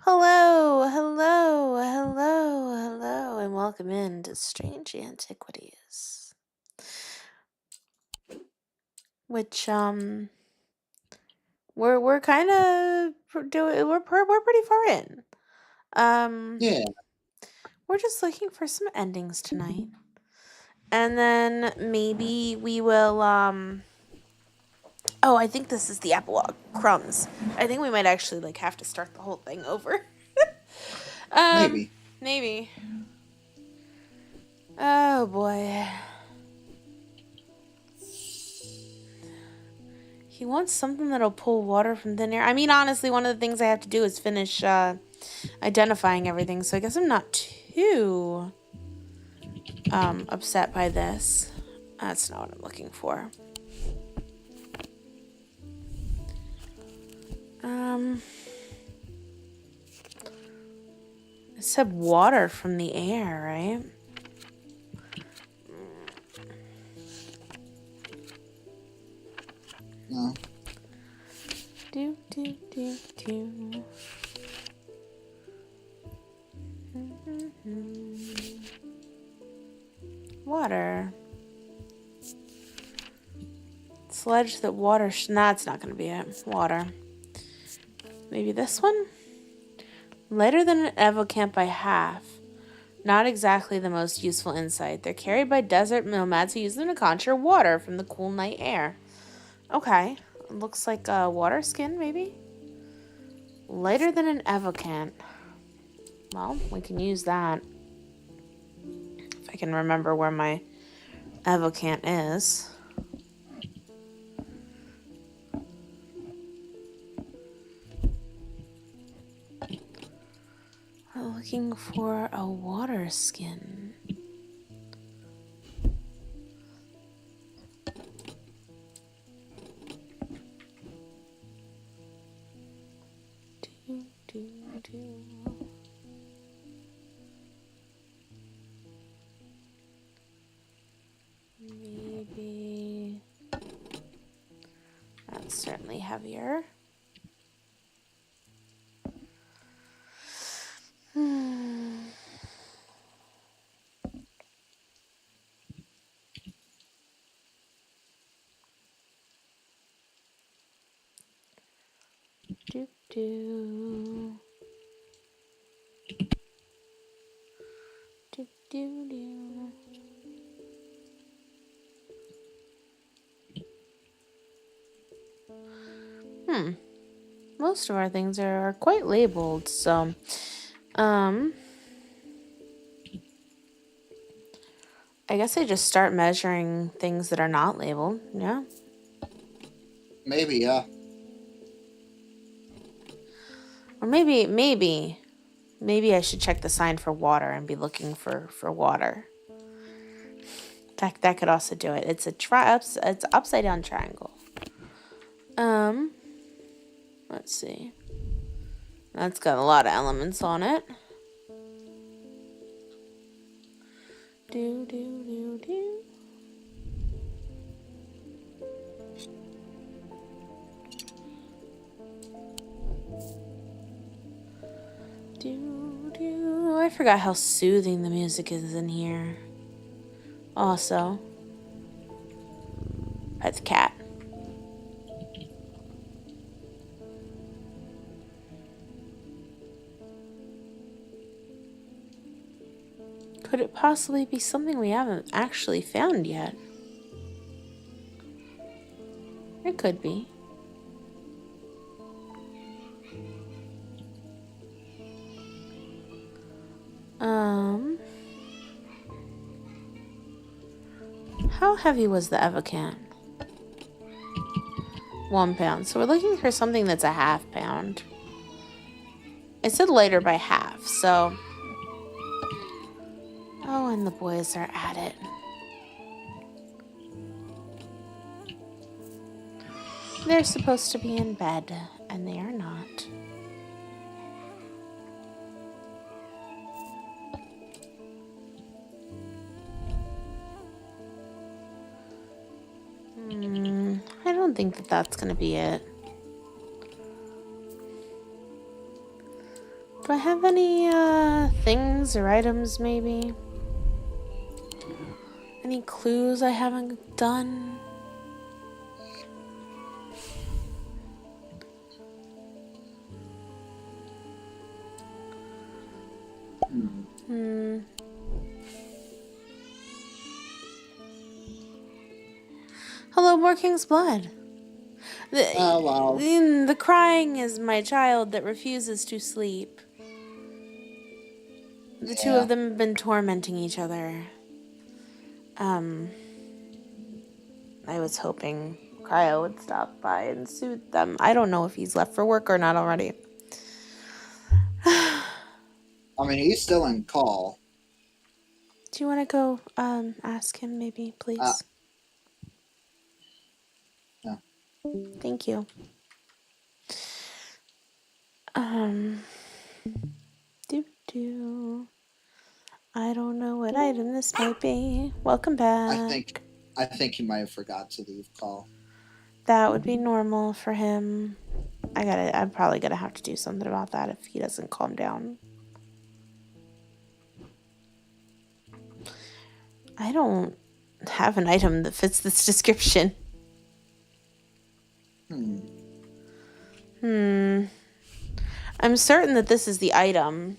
Hello, hello, hello, hello, and welcome in to Strange Antiquities. Which we're kind of doing we're pretty far in. Um, Yeah, we're just looking for some endings tonight, and then maybe we will Oh, I think this is the epilogue. Crumbs. I think we might actually have to start the whole thing over. um, maybe. maybe. Oh boy. He wants something that'll pull water from thin air. I mean, honestly, one of the things I have to do is finish identifying everything, so I guess I'm not too upset by this. That's not what I'm looking for. It said water from the air, right? No. Do, do, do, do. Water. Sledge that water. Nah, it's not going to be it. Water. Maybe this one? Lighter than an evocamp by half. Not exactly the most useful insight. They're carried by desert nomads who use them to conjure water from the cool night air. Okay. Looks like a water skin, maybe? Lighter than an evocant. Well, we can use that. If I can remember where my evocant is. We're looking for a water skin. Do, do, do. Maybe that's certainly heavier. Do do do do do. Most of our things are quite labeled, so I guess I just start measuring things that are not labeled. Yeah. Maybe, Or maybe I should check the sign for water and be looking for water. That could also do it. It's it's upside down triangle. Let's see. That's got a lot of elements on it. Do do do do. Do do. I forgot how soothing the music is in here. Also, that's cat. Could it possibly be something we haven't actually found yet? It could be. How heavy was the evocant? 1 pound. So we're looking for something that's a half pound. It said lighter by half, so. Oh, and the boys are at it. They're supposed to be in bed, and they are not. I don't think that's going to be it. Any things or items maybe? Any clues I haven't done? Hello, More King's Blood. Oh, wow. The crying is my child that refuses to sleep. The two of them have been tormenting each other. I was hoping Cryo would stop by and soothe them. I don't know if he's left for work or not already. I mean, he's still in call. Do you want to go ask him maybe, please? No. Thank you. I don't know what item this might be. Welcome back. I think he might have forgot to leave call. That would be normal for him. I'm probably gonna have to do something about that if he doesn't calm down. I don't have an item that fits this description. I'm certain that this is the item.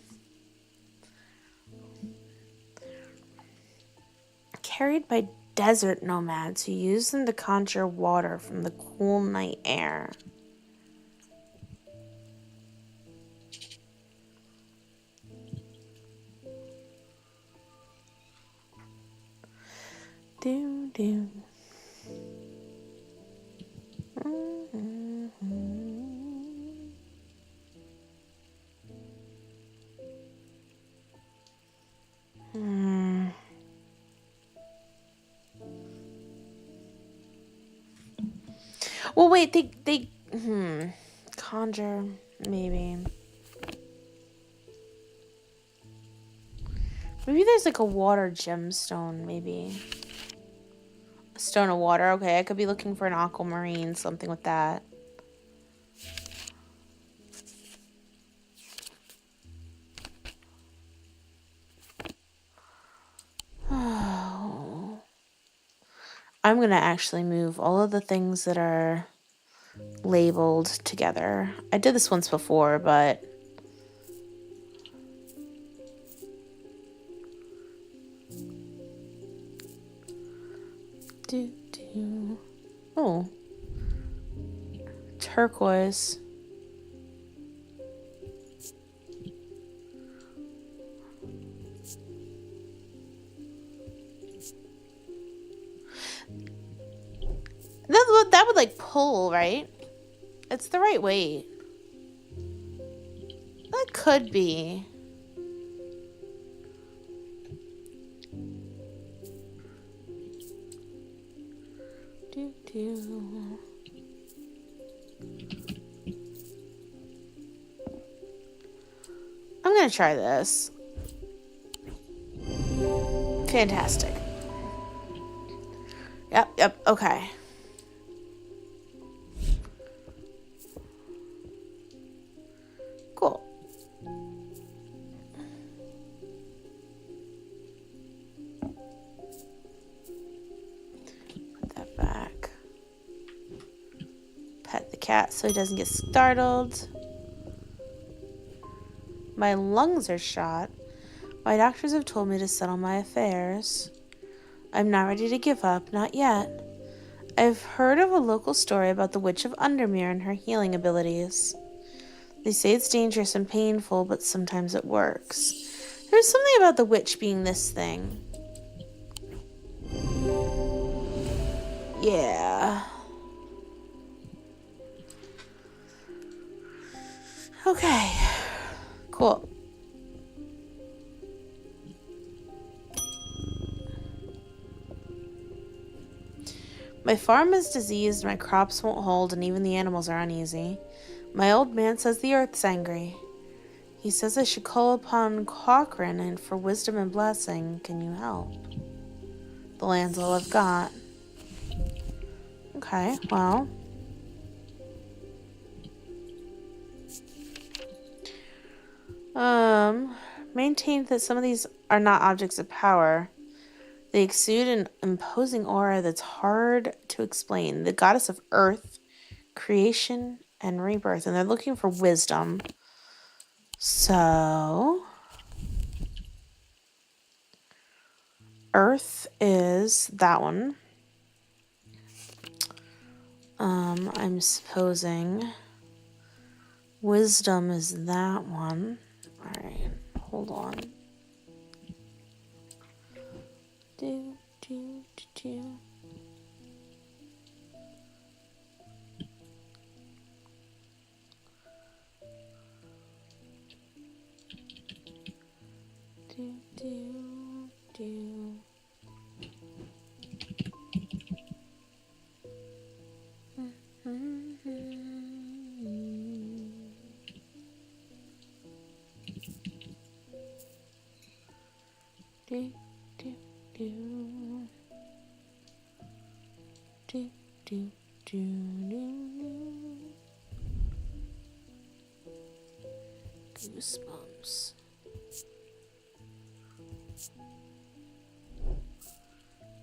Carried by desert nomads who use them to conjure water from the cool night air. Do. Well, wait, they conjure, maybe. Maybe there's like a water gemstone, maybe. A stone of water, okay, I could be looking for an aquamarine, something with that. Oh. I'm gonna actually move all of the things that are labeled together. I did this once before, but oh, turquoise. That would like pull, right? It's the right weight. That could be. I'm gonna try this. Fantastic. Yep, okay. Cool. Put that back. Pet the cat so he doesn't get startled. My lungs are shot. My doctors have told me to settle my affairs. I'm not ready to give up, not yet. I've heard of a local story about the Witch of Undermere and her healing abilities. They say it's dangerous and painful, but sometimes it works. There's something about the witch being this thing. Yeah. Okay. Cool. My farm is diseased, my crops won't hold, and even the animals are uneasy. My old man says the earth's angry. He says I should call upon Cochrane and for wisdom and blessing. Can you help? The land's all I've got. Okay, well. Maintained that some of these are not objects of power. They exude an imposing aura that's hard to explain. The goddess of earth, creation, and rebirth. And they're looking for wisdom. So, earth is that one. I'm supposing wisdom is that one. Alright, hold on. Do, do, do, do. Do, do, do. Do, do, do. Do, do, do, do. Goosebumps.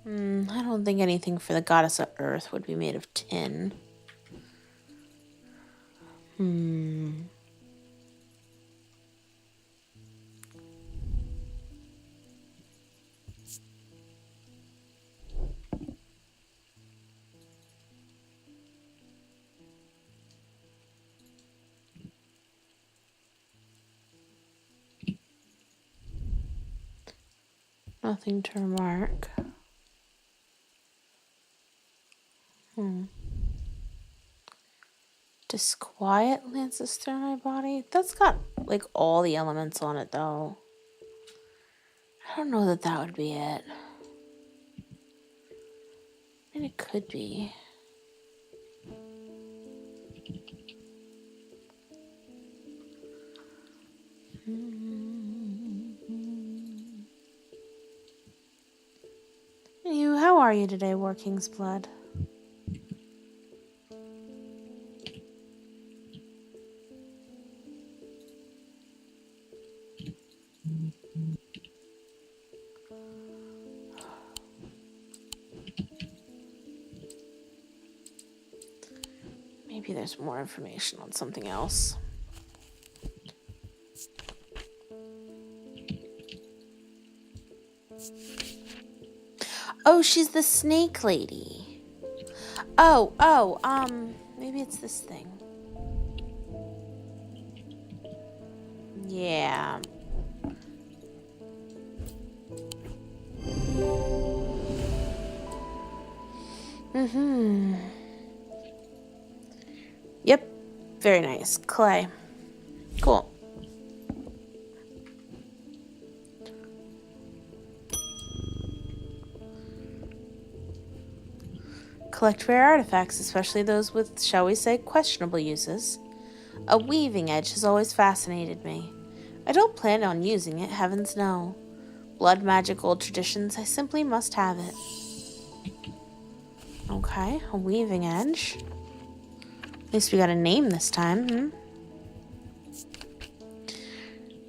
I don't think anything for the goddess of earth would be made of tin. Nothing to remark. Disquiet lances through my body. That's got like all the elements on it though. I don't know that that would be it. I mean, it could be. How are you today, Warking's Blood? Maybe there's more information on something else. Oh, she's the snake lady. Maybe it's this thing. Yeah. Yep. Very nice. Clay. Cool. Collect rare artifacts, especially those with, shall we say, questionable uses. A weaving edge has always fascinated me. I don't plan on using it, heavens no. Blood magic old traditions, I simply must have it. Okay, a weaving edge. At least we got a name this time,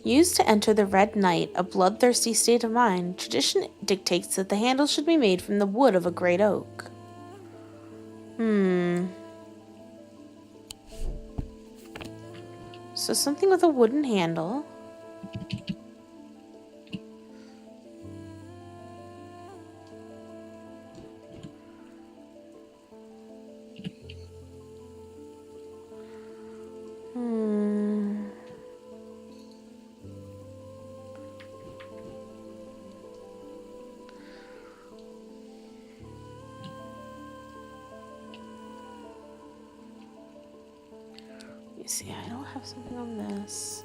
Used to enter the Red Night, a bloodthirsty state of mind, tradition dictates that the handle should be made from the wood of a great oak. So something with a wooden handle. See, I don't have something on this.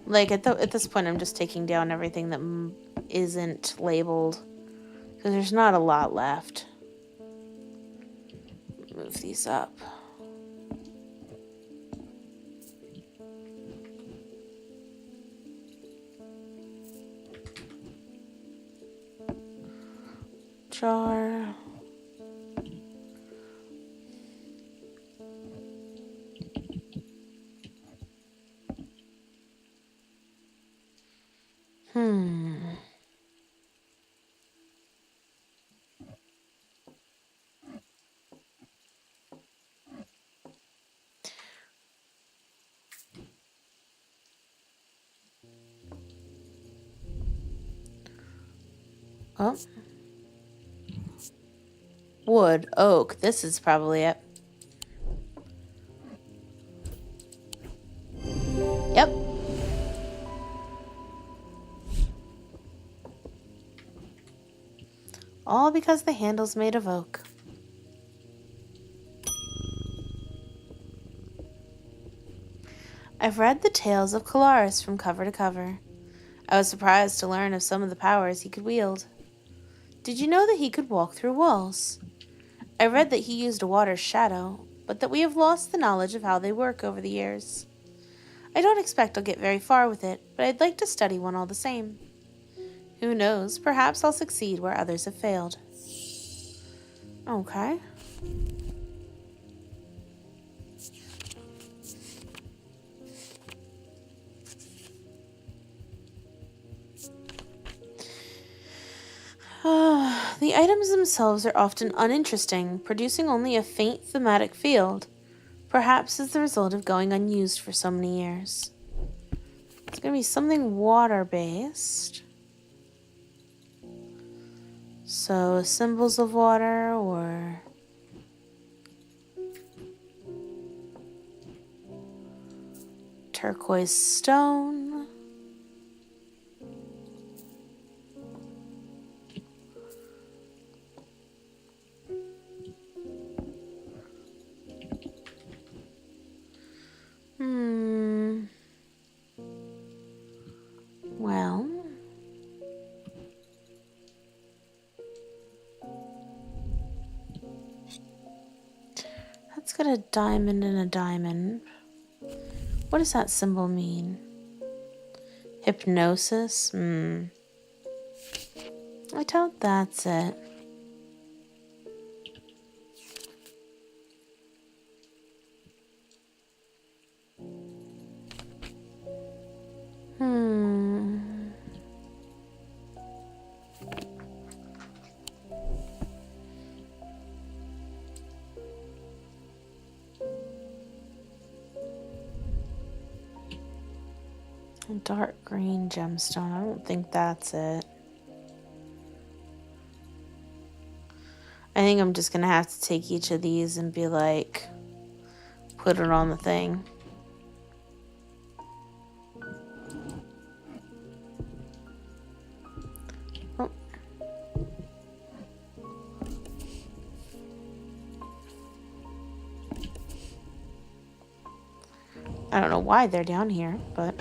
Like, at this point, I'm just taking down everything that isn't labeled. Because there's not a lot left. Move these up. Jar. Hmm. Oh. Wood, oak. This is probably it. Yep. All because the handle's made of oak. I've read the tales of Colaris from cover to cover. I was surprised to learn of some of the powers he could wield. Did you know that he could walk through walls? I read that he used a water's shadow, but that we have lost the knowledge of how they work over the years. I don't expect I'll get very far with it, but I'd like to study one all the same. Who knows, perhaps I'll succeed where others have failed. Okay. The items themselves are often uninteresting, producing only a faint thematic field, perhaps as the result of going unused for so many years. It's going to be something water-based. So, symbols of water or turquoise stone. Well, that's got a diamond and a diamond. What does that symbol mean? Hypnosis? I doubt that's it. A dark green gemstone. I don't think that's it. I think I'm just gonna have to take each of these and be like, put it on the thing. Oh. I don't know why they're down here, but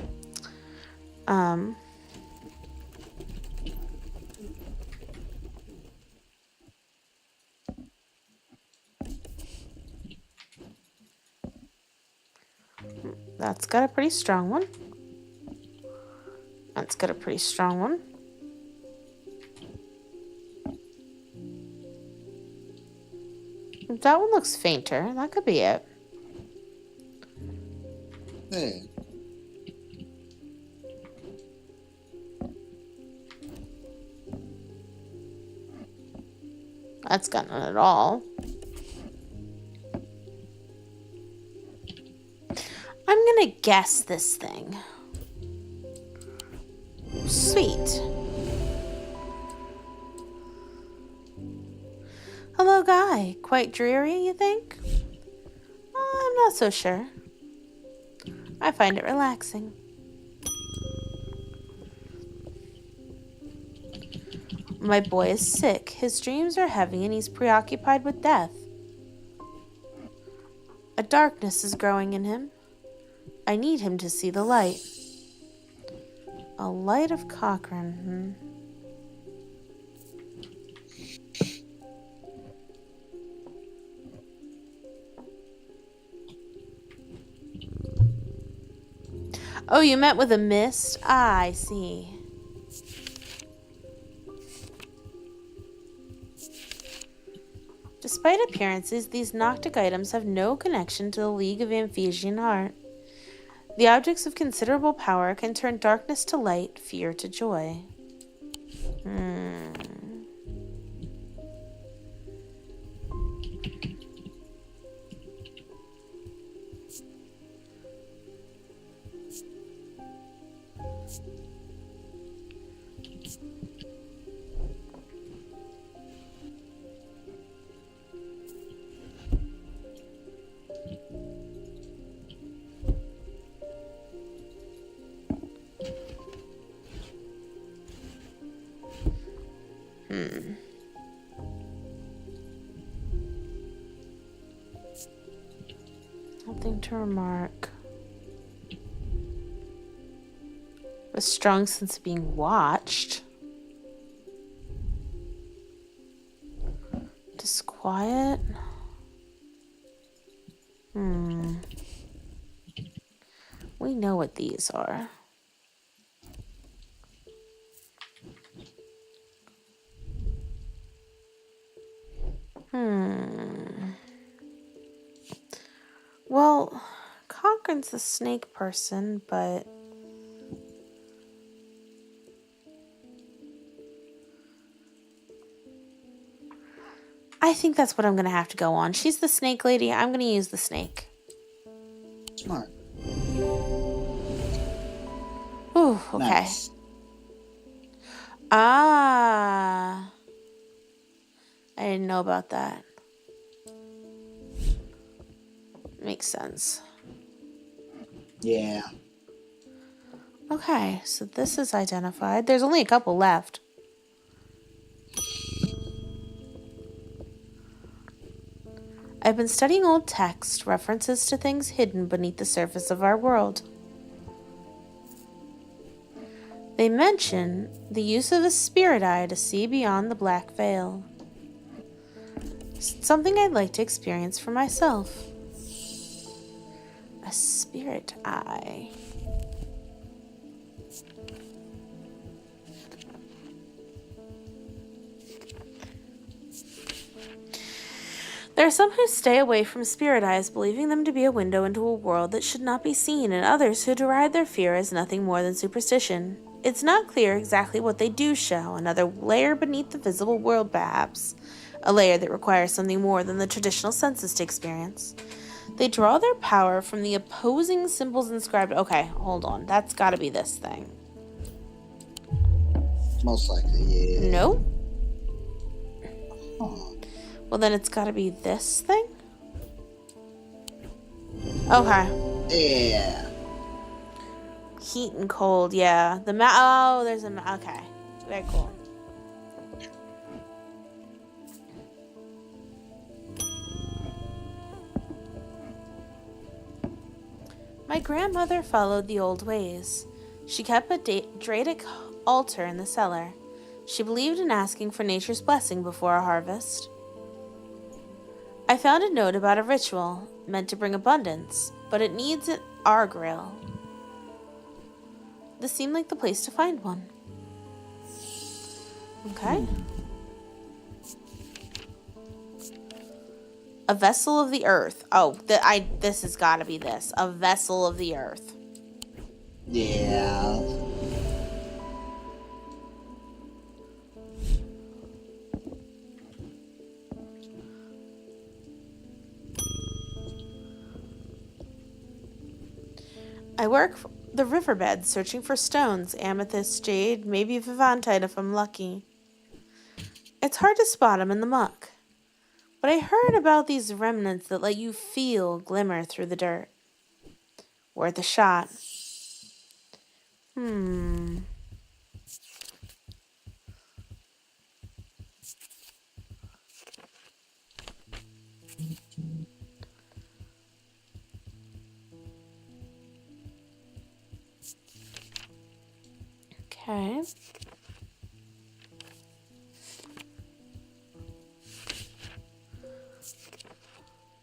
that's got a pretty strong one. That's got a pretty strong one. That one looks fainter. That could be it. Hey. That's got none at all. I'm gonna guess this thing. Sweet. Hello, guy. Quite dreary, you think? I'm not so sure. I find it relaxing. My boy is sick. His dreams are heavy and he's preoccupied with death. A darkness is growing in him. I need him to see the light. A light of Cochrane. Oh, you met with a mist? Ah, I see. Despite appearances, these Noctic items have no connection to the League of Amphesian Heart. The objects of considerable power can turn darkness to light, fear to joy. Nothing to remark. A strong sense of being watched. Disquiet. We know what these are. Well, Cochrane's the snake person, but I think that's what I'm going to have to go on. She's the snake lady. I'm going to use the snake. Smart. Ooh, okay. Nice. Ah. I didn't know about that. Makes sense. Yeah. Okay, so this is identified. There's only a couple left. I've been studying old text, references to things hidden beneath the surface of our world. They mention the use of a spirit eye to see beyond the black veil. Something I'd like to experience for myself. A spirit eye. There are some who stay away from spirit eyes, believing them to be a window into a world that should not be seen, and others who deride their fear as nothing more than superstition. It's not clear exactly what they do show, another layer beneath the visible world perhaps, a layer that requires something more than the traditional senses to experience. They draw their power from the opposing symbols inscribed. Okay, hold on, that's gotta be this thing. Most likely, yeah. Nope. Huh. Well, then it's gotta be this thing? Okay. Yeah. Heat and cold, yeah. Oh, there's a okay. Very cool. My grandmother followed the old ways. She kept a Dradic altar in the cellar. She believed in asking for nature's blessing before a harvest. I found a note about a ritual meant to bring abundance, but it needs an argrill. This seemed like the place to find one. Okay. A vessel of the earth. Oh, this has got to be this. A vessel of the earth. Yeah. I work the riverbed searching for stones, amethyst, jade, maybe vivantite if I'm lucky. It's hard to spot them in the muck. But I heard about these remnants that let you feel glimmer through the dirt. Worth a shot. Okay.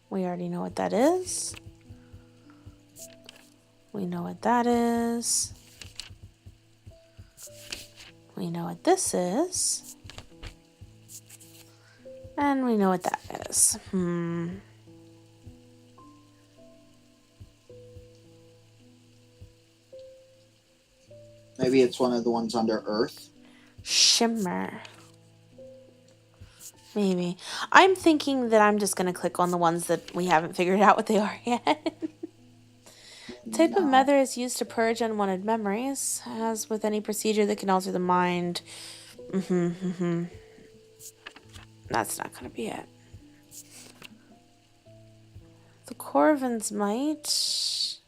We already know what that is. We know what that is. We know what this is. And we know what that is. Maybe it's one of the ones under Earth. Shimmer. Maybe. I'm thinking that I'm just going to click on the ones that we haven't figured out what they are yet. Type of No. method is used to purge unwanted memories, as with any procedure that can alter the mind. That's not going to be it. The Corvin's Might. It's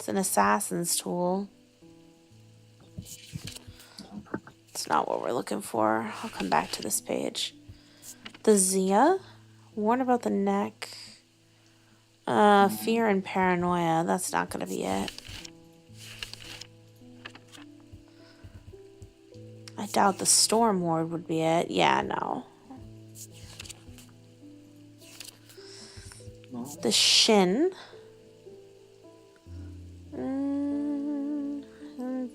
an assassin's tool. It's not what we're looking for. I'll come back to this page. The Zia. Warn about the neck. Fear and paranoia. That's not going to be it. I doubt the Storm Ward would be it. Yeah, no. The Shin.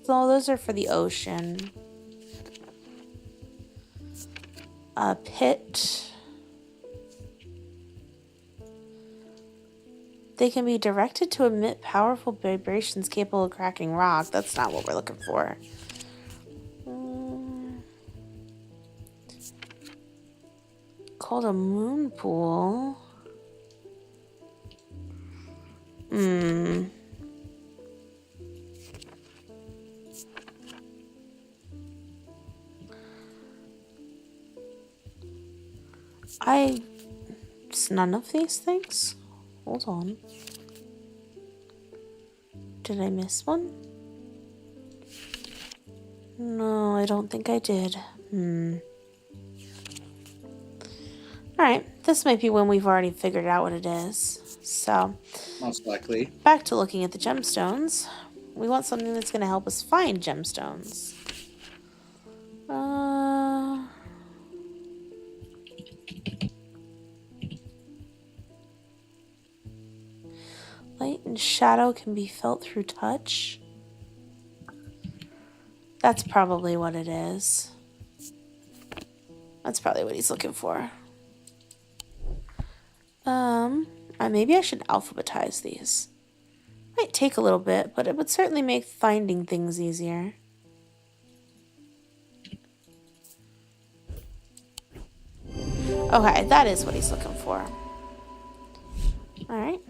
No, those are for the ocean. A Pit. They can be directed to emit powerful vibrations capable of cracking rock. That's not what we're looking for. Called a moon pool. It's none of these things? Hold on. Did I miss one? No, I don't think I did. Alright, this might be when we've already figured out what it is. So, Most likely. back to looking at the gemstones. We want something that's going to help us find gemstones. Light and shadow can be felt through touch. That's probably what it is. That's probably what he's looking for. Maybe I should alphabetize these. Might take a little bit, but it would certainly make finding things easier. Okay, that is what he's looking for. Alright.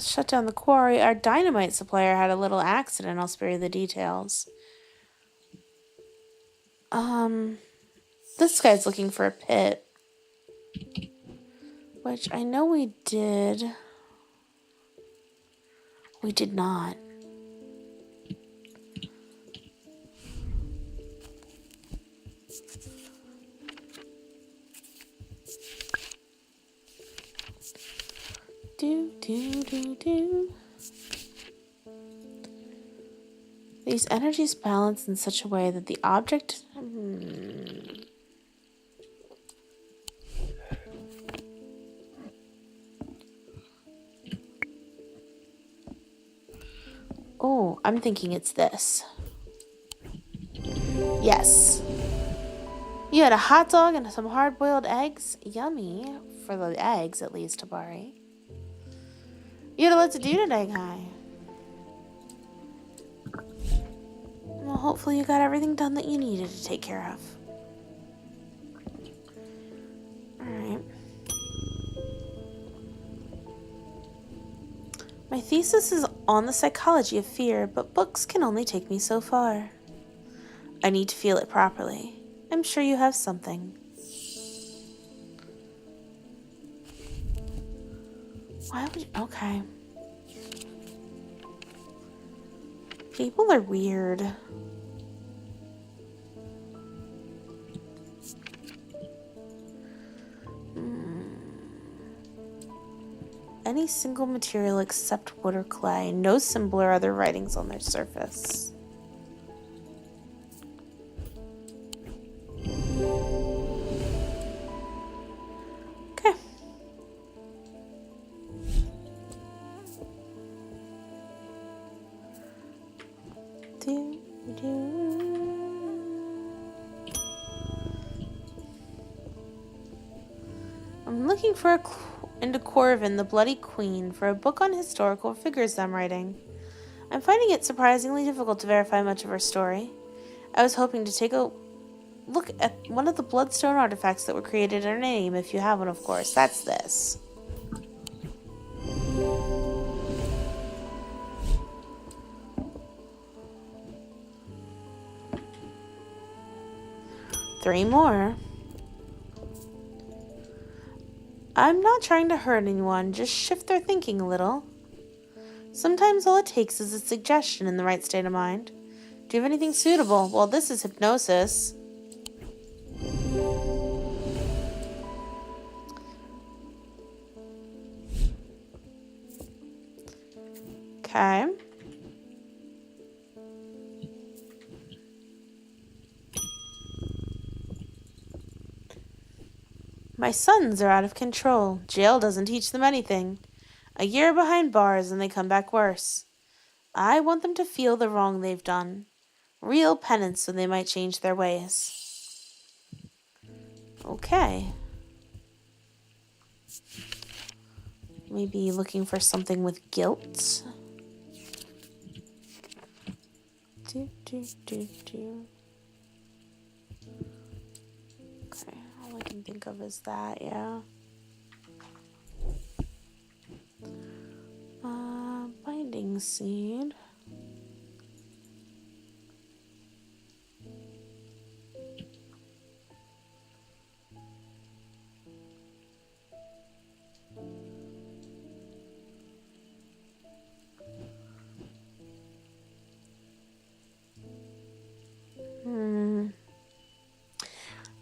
Shut down the quarry. Our dynamite supplier had a little accident. I'll spare you the details. This guy's looking for a pit. Which I know we did. We did not. Do. These energies balance in such a way that the object... Oh, I'm thinking it's this. Yes. You had a hot dog and some hard-boiled eggs? Yummy. For the eggs, at least, Tabari. You had a lot to do today, Guy. Well, hopefully you got everything done that you needed to take care of. Alright. My thesis is on the psychology of fear, but books can only take me so far. I need to feel it properly. I'm sure you have something. Why would you... Okay. People are weird. Any single material except wood or clay. No symbol or other writings on their surface. Okay. I'm looking looking for into Corvin, the Bloody Queen, for a book on historical figures I'm writing. I'm finding it surprisingly difficult to verify much of her story. I was hoping to take a look at one of the bloodstone artifacts that were created in her name, if you have one, of course. That's this. Three more. I'm not trying to hurt anyone, just shift their thinking a little. Sometimes all it takes is a suggestion in the right state of mind. Do you have anything suitable? Well, this is hypnosis. Okay. My sons are out of control. Jail doesn't teach them anything. A year behind bars and they come back worse. I want them to feel the wrong they've done. Real penance so they might change their ways. Okay. Maybe looking for something with guilt. Okay, all I can think of is that, yeah. Binding seed.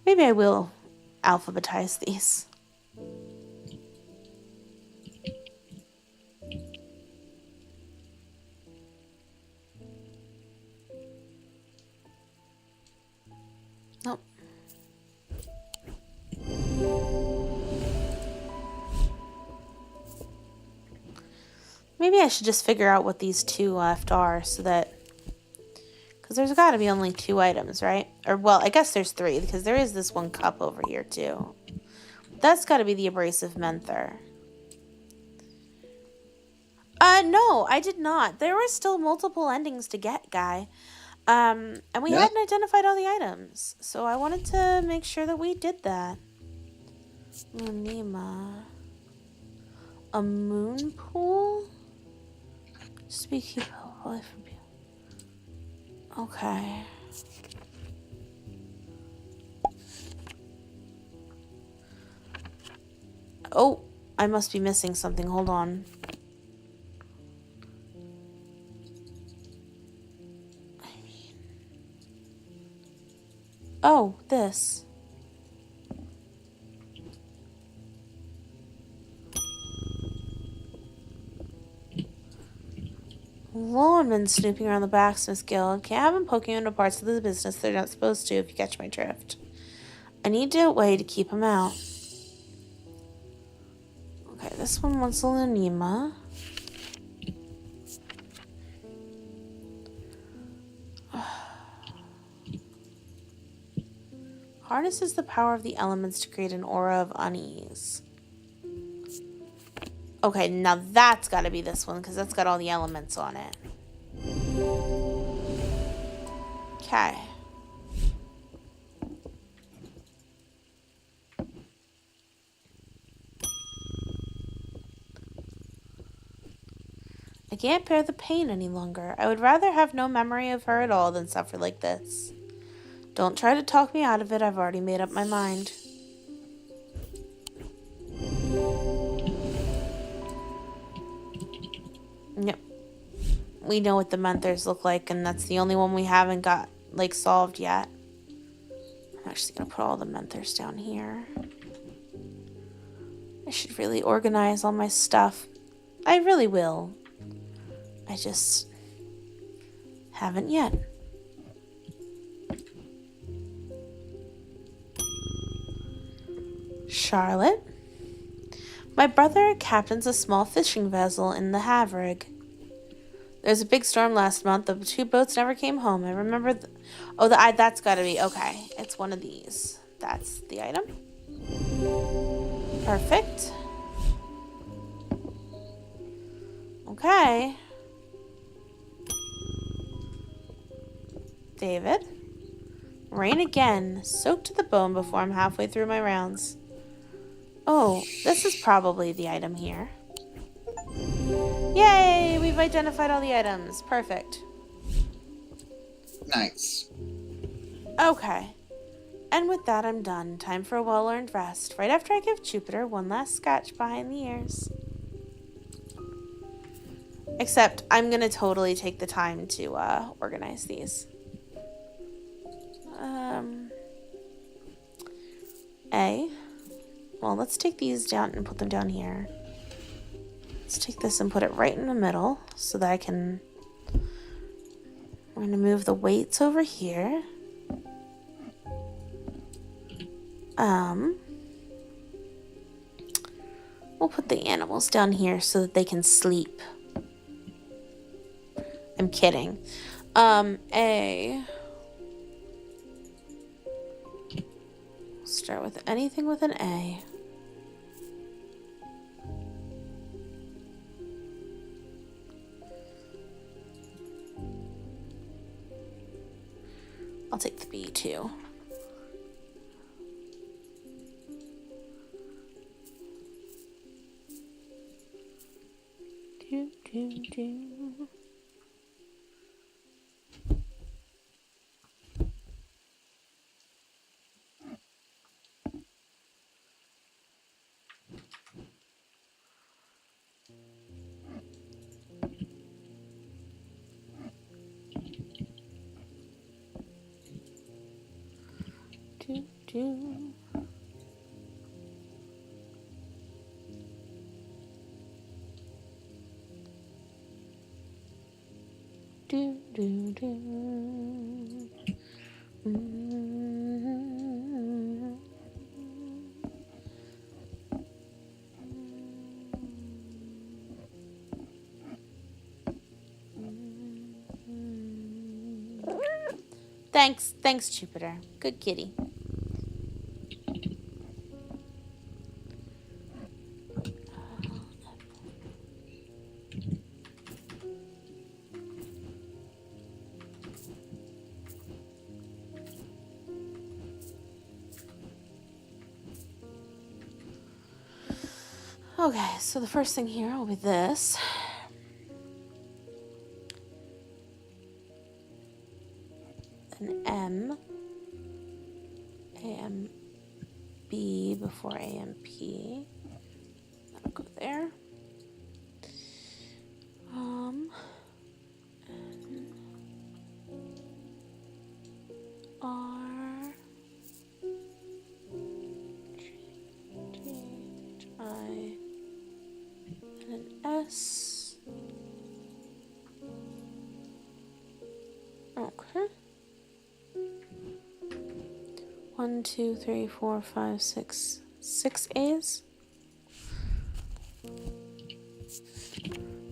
Maybe I will alphabetize these. Nope. Maybe I should just figure out what these two left are so that... Because there's got to be only 2 items, right? Or, well, I guess there's 3 because there is this one cup over here, too. That's got to be the abrasive menther. No, I did not. There were still multiple endings to get, Guy. And we hadn't identified all the items. So I wanted to make sure that we did that. Lunima. A moon pool? Speaking of life from you. Okay. Oh, I must be missing something. Hold on. Oh, this. Lawmen snooping around the blacksmith guild. Can't have them poking into parts of the business they're not supposed to, if you catch my drift. I need a way to keep them out. Okay, this one wants a Lunima. Harnesses the power of the elements to create an aura of unease. Okay, now that's got to be this one, because that's got all the elements on it. Okay. I can't bear the pain any longer. I would rather have no memory of her at all than suffer like this. Don't try to talk me out of it. I've already made up my mind. Yep. We know what the menthers look like, and that's the only one we haven't got, like, solved yet. I'm actually going to put all the menthers down here. I should really organize all my stuff. I really will. I just haven't yet. Charlotte. My brother captains a small fishing vessel in the Havrig. There was a big storm last month. The 2 boats never came home. I remember... that's got to be... Okay, it's one of these. That's the item. Perfect. Okay. David. Rain again. Soaked to the bone before I'm halfway through my rounds. Oh, this is probably the item here. Yay! We've identified all the items. Perfect. Nice. Okay. And with that, I'm done. Time for a well-earned rest, right after I give Jupiter one last scratch behind the ears. Except, I'm gonna totally take the time to organize these. Well, let's take these down and put them down here. Let's take this and put it right in the middle so that I can... We're gonna move the weights over here. We'll put the animals down here so that they can sleep. I'm kidding. Start with anything with an A. I'll take the B too. Thanks, Jupiter. Good kitty. Okay, so the first thing here will be this. An M. A-M-B before A-M-P. That'll go there. N R G H I and an S. Okay. 1, 2, 3, 4, 5, 6. 6 A's.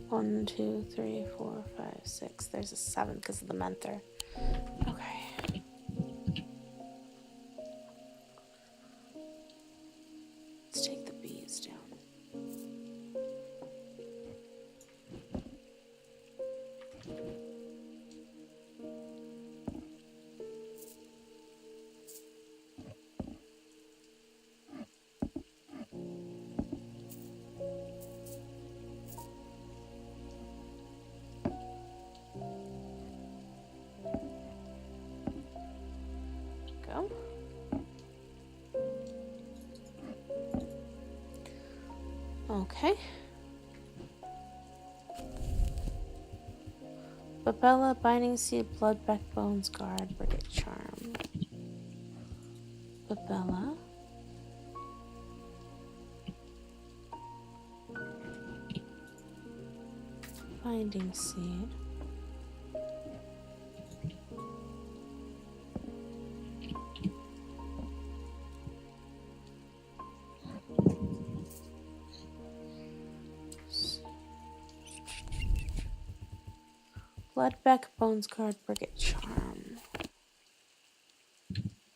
1, 2, 3, 4, 5, 6. There's a 7 because of the mentor. Okay. Let's take the B's down. Go. Okay. Babella, Binding Seed, Blood, Backbones, Guard, Brigade Charm. Babella. Binding Seed. Bloodback, Bones Guard, Brigade Charm.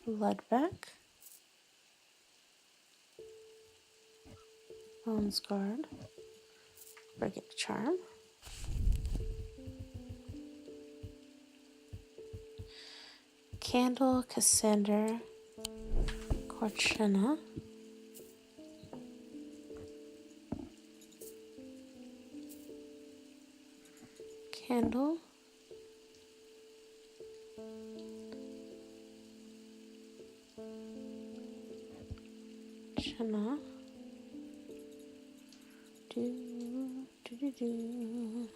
Bloodback. Bones Guard. Brigade Charm. Candle, Cassander, Corchina. Candle. China. Do.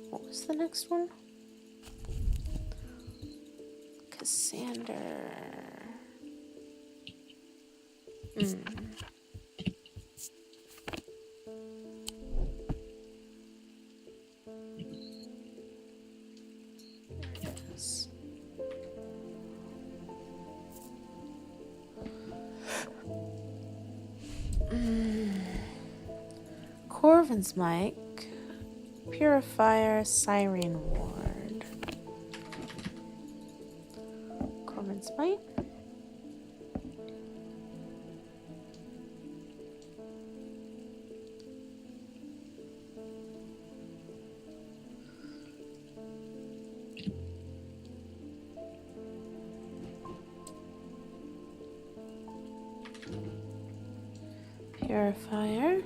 What was the next one? Cassander. Yes. Corvin's Mic. Purifier, Siren Ward. Corvin's Might. Purifier.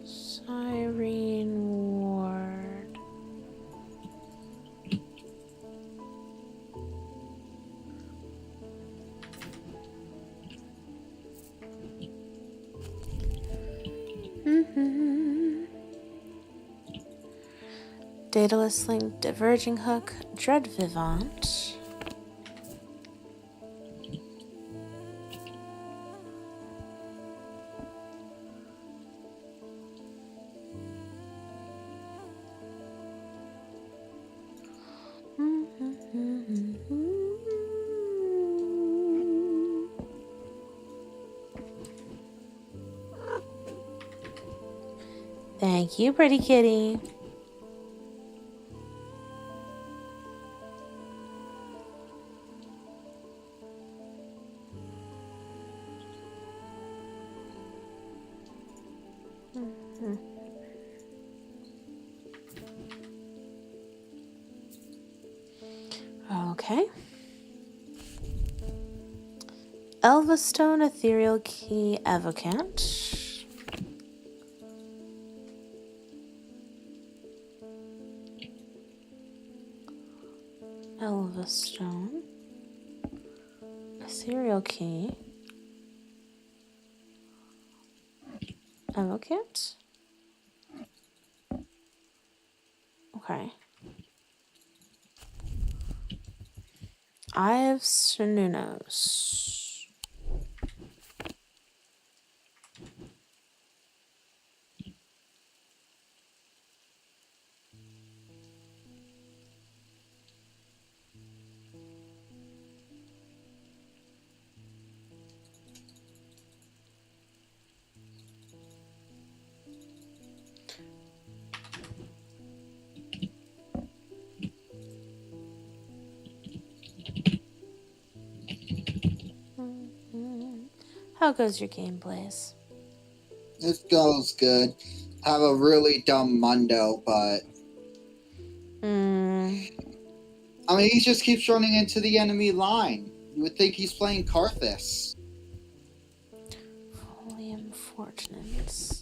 Siren Ward. Daedalus Link, Diverging Hook, Dread Vivant. Thank you, pretty kitty. Okay. Elvastone, Ethereal Key, Evocant. Elvastone, Ethereal Key, Evocant. Okay. Ives Sununos. How goes your game, Blaze? It goes good. I have a really dumb Mundo, but I mean, he just keeps running into the enemy line. You would think he's playing Karthus. Folium Fortunance.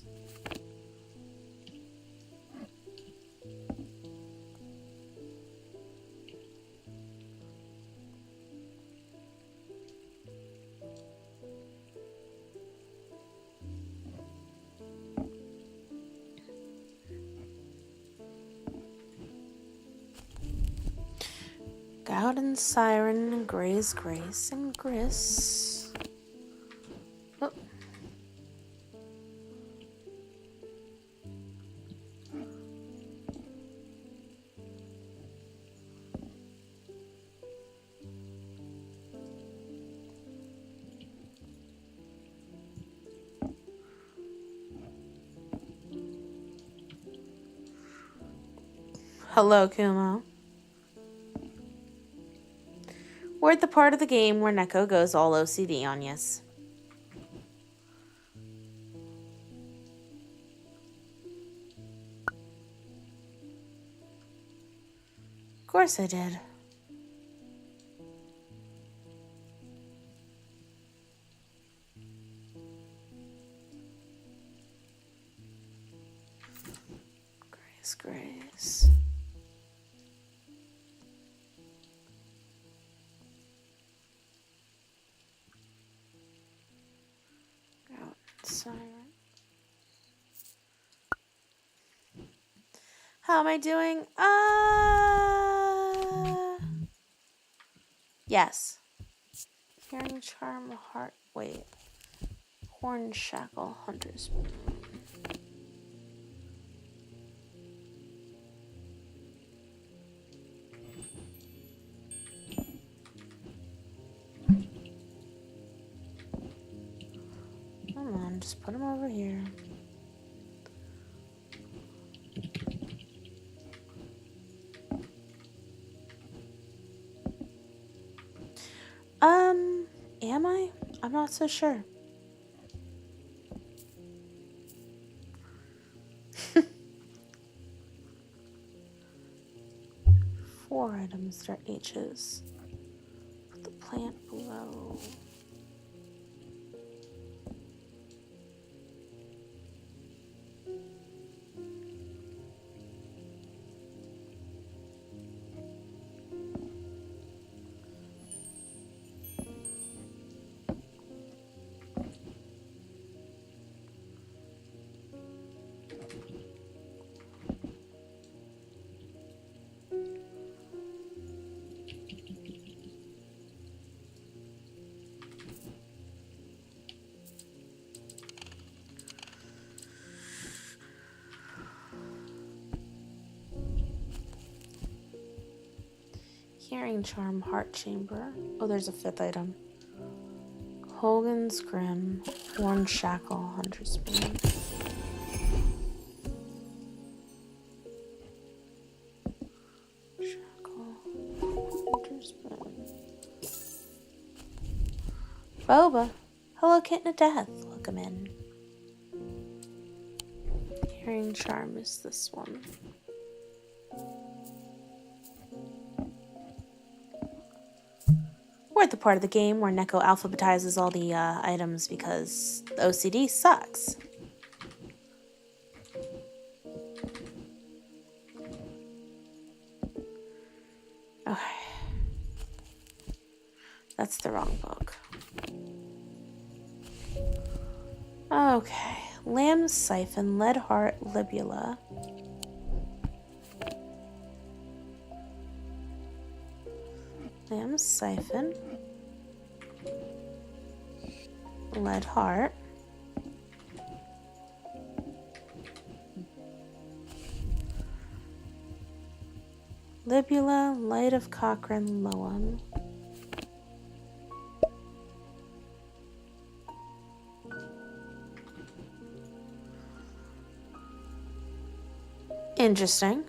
Gowden, Siren, Gray's Grace, and Gris. Oh. Hello, Kumo. We're at the part of the game where Neko goes all OCD on yous. course I did. Grace. Outside. How am I doing? Yes. Hearing charm, heart. Wait. Horn shackle, hunter's. Come on, just put him over here. Am I? I'm not so sure. Four items start H's. Put the plant below. Hearing charm, heart chamber. Oh, there's a fifth item. Hogan's Grim, Horn Shackle, Hunter's Spoon. Shackle, Hunter's Spoon. Boba. Hello, Kitten of Death. Welcome in. Hearing charm is this one. We're at the part of the game where Neko alphabetizes all the items because the OCD sucks. Okay. That's the wrong book. Okay. Lamb Siphon, Lead Heart, Libula. Lamb Siphon. Lead Heart. Libula, Light of Cochrane, Loam. Interesting.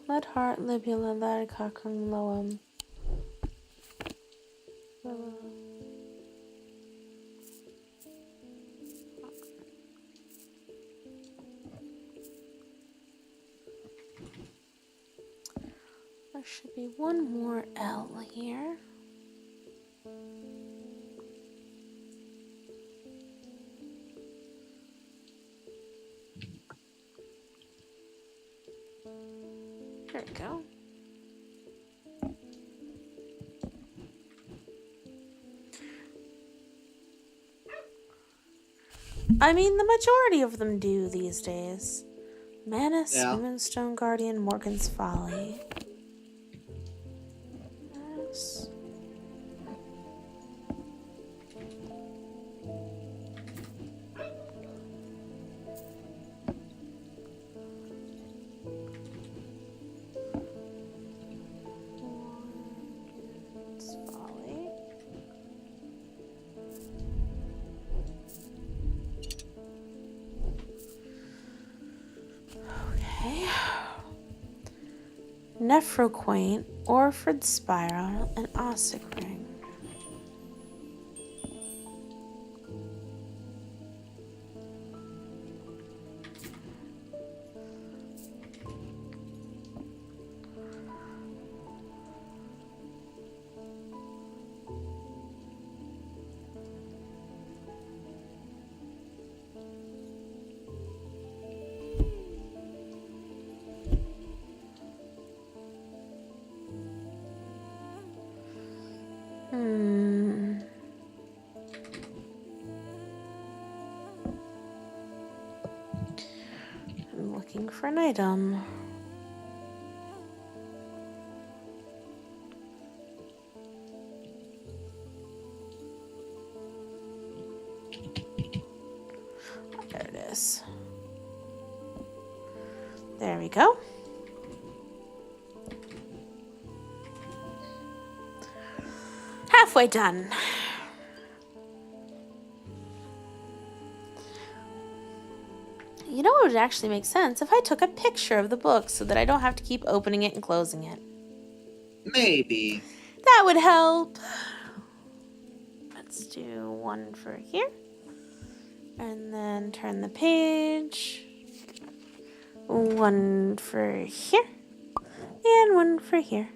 Lead Heart, Libula, Light of Cochrane, Loam. There should be one more L here. There we go. I mean, the majority of them do these days. Manus, Yeah. Moonstone Guardian, Morgan's Folly. Yes. Morgan's Folly. Okay. Nephroquaint, Orford Spiral, and Ossic Ring. I'm looking for an item. There it is. There we go. Halfway done. You know what would actually make sense? If I took a picture of the book so that I don't have to keep opening it and closing it. Maybe. That would help. Let's do one for here. And then turn the page. One for here. And one for here.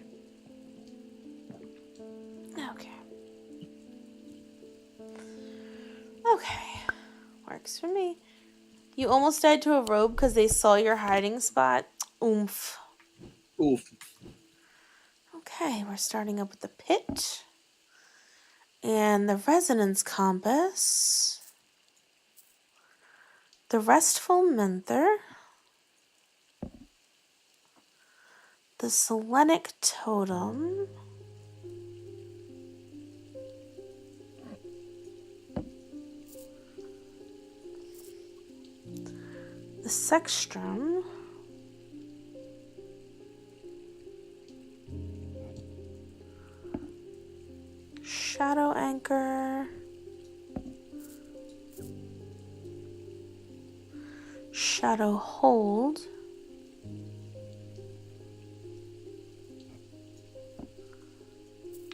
Okay. Okay. Works for me. You almost died to a robe because they saw your hiding spot. Oomph. Oof. Okay, we're starting up with the pit. And the resonance compass. The restful menther. The selenic totem. The sextrum. Shadow anchor. Shadow hold.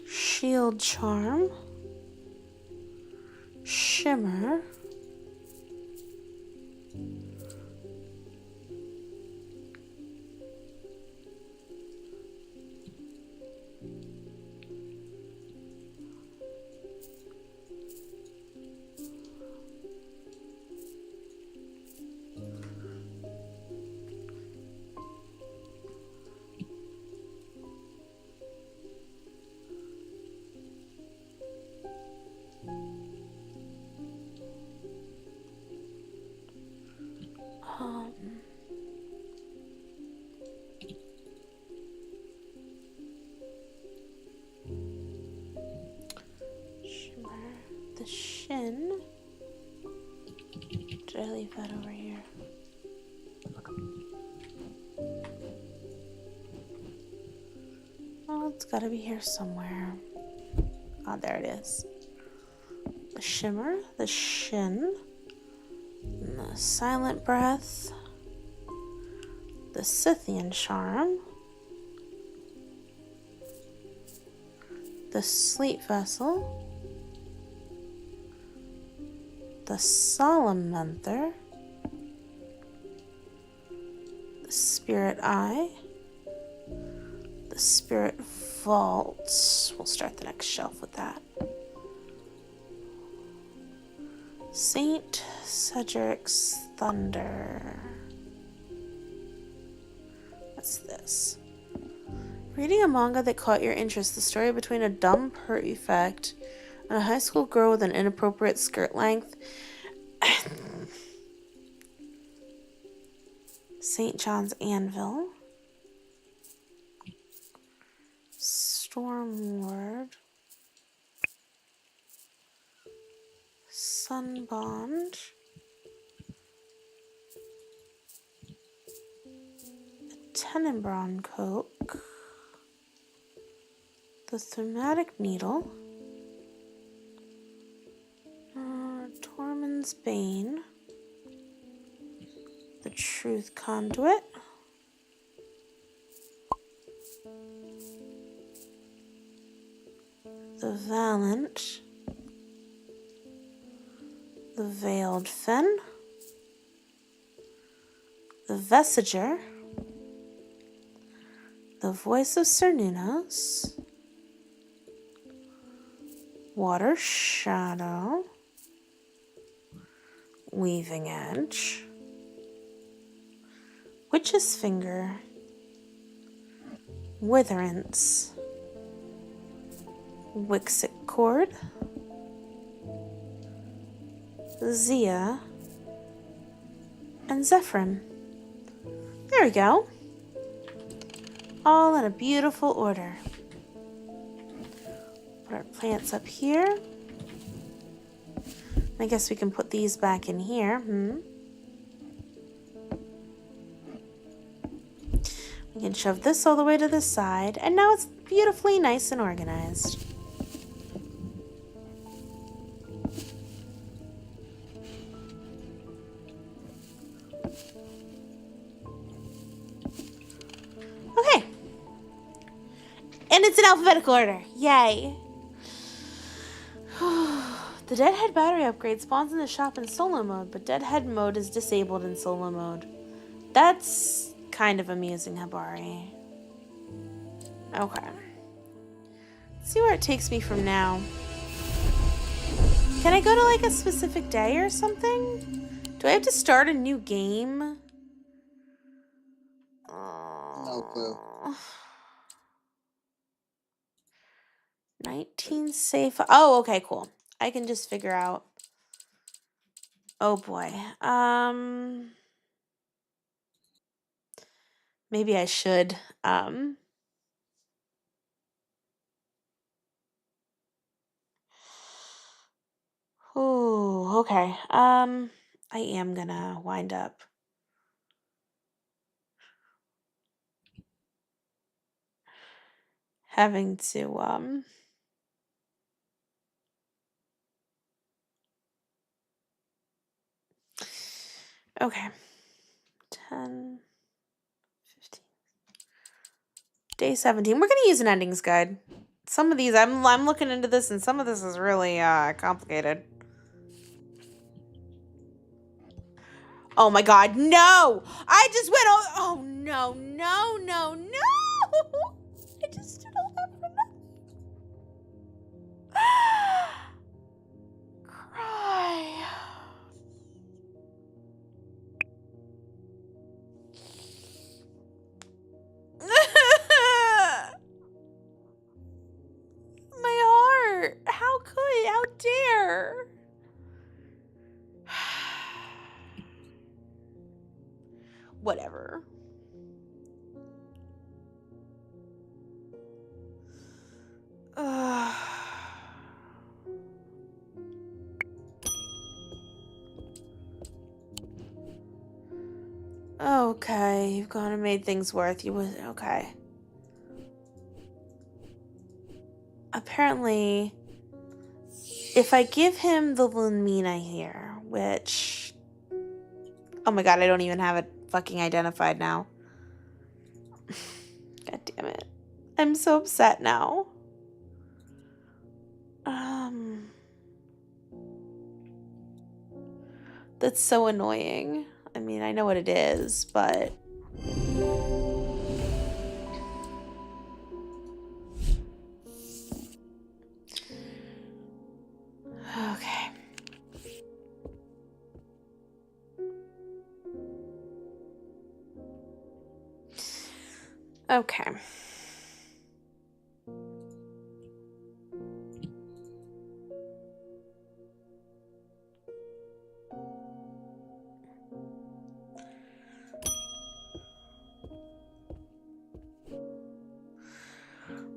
Shield charm. Shimmer. Shimmer. The shin. Did I leave that over here? Oh, it's gotta be here somewhere. Oh, there it is. The shimmer, the shin, and the silent breath, the Scythian charm, the sleep vessel, the solemn menther, the spirit eye, the spirit vault. We'll start the next shelf with that. Saint Cedric's Thunder. What's this? Reading a manga that caught your interest, the story between a dumb prefect and a high school girl with an inappropriate skirt length. St. John's Anvil. Stormward. Sunbond. Tenenbaum Coke. The Thematic Needle. Tormund's Bane. The Truth conduit. The Valiant. The Veiled Fin. The Vestiger. The Voice of Cernunnos. Water Shadow. Weaving Edge. Witch's Finger. Witherance. Wixit Cord. Zia. And Zephyrin. There we go. All in a beautiful order. Put our plants up here. I guess we can put these back in here. We can shove this all the way to the side, and now it's beautifully nice and organized. Okay. And it's in alphabetical order. Yay. The Deadhead battery upgrade spawns in the shop in solo mode, but Deadhead mode is disabled in solo mode. That's kind of amusing, Habari. Okay. Let's see where it takes me from now. Can I go to like a specific day or something? Do I have to start a new game? No clue. 19 safe. Oh, okay, cool. I can just figure out. Oh boy. Maybe I should. Oh, okay. I am gonna wind up having to okay. 10, 15. Day 17. We're gonna use an endings guide. Some of these I'm looking into this, and some of this is really complicated. Oh my god, no! I just went oh no, no, no, no! I just did all that for nothing. Cry. My heart. How dare? Whatever. Okay, you've gone and made things worth you. Okay. Apparently, if I give him the Lumina here, which... Oh my god, I don't even have it fucking identified now. God damn it. I'm so upset now. That's so annoying. I mean, I know what it is, but... Okay. Okay.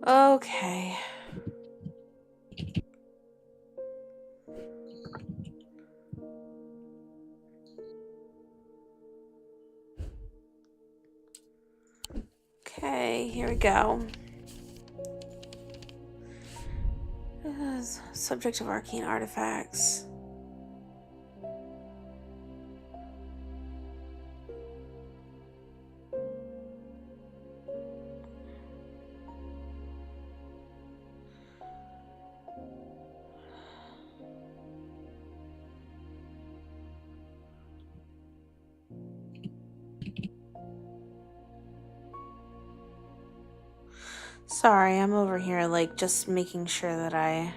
Okay. Okay, here we go. Subject of arcane artifacts. Sorry, I'm over here, like, just making sure that I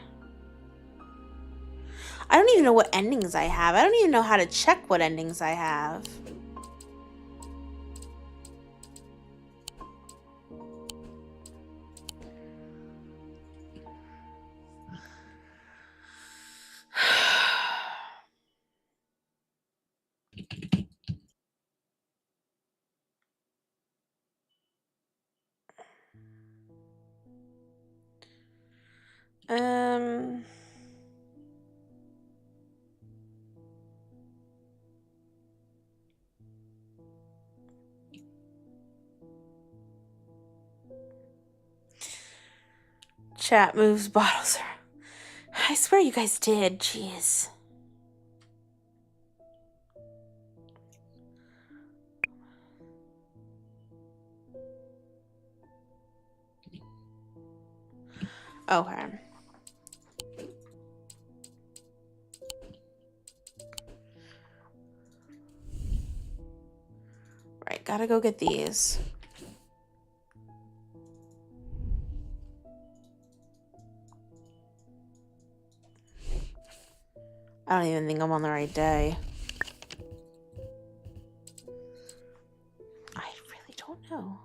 don't even know what endings I have. I don't even know how to check what endings I have. Um... Chat moves bottles. I swear you guys did. Jeez. Okay. Right, gotta go get these. I don't even think I'm on the right day. I really don't know.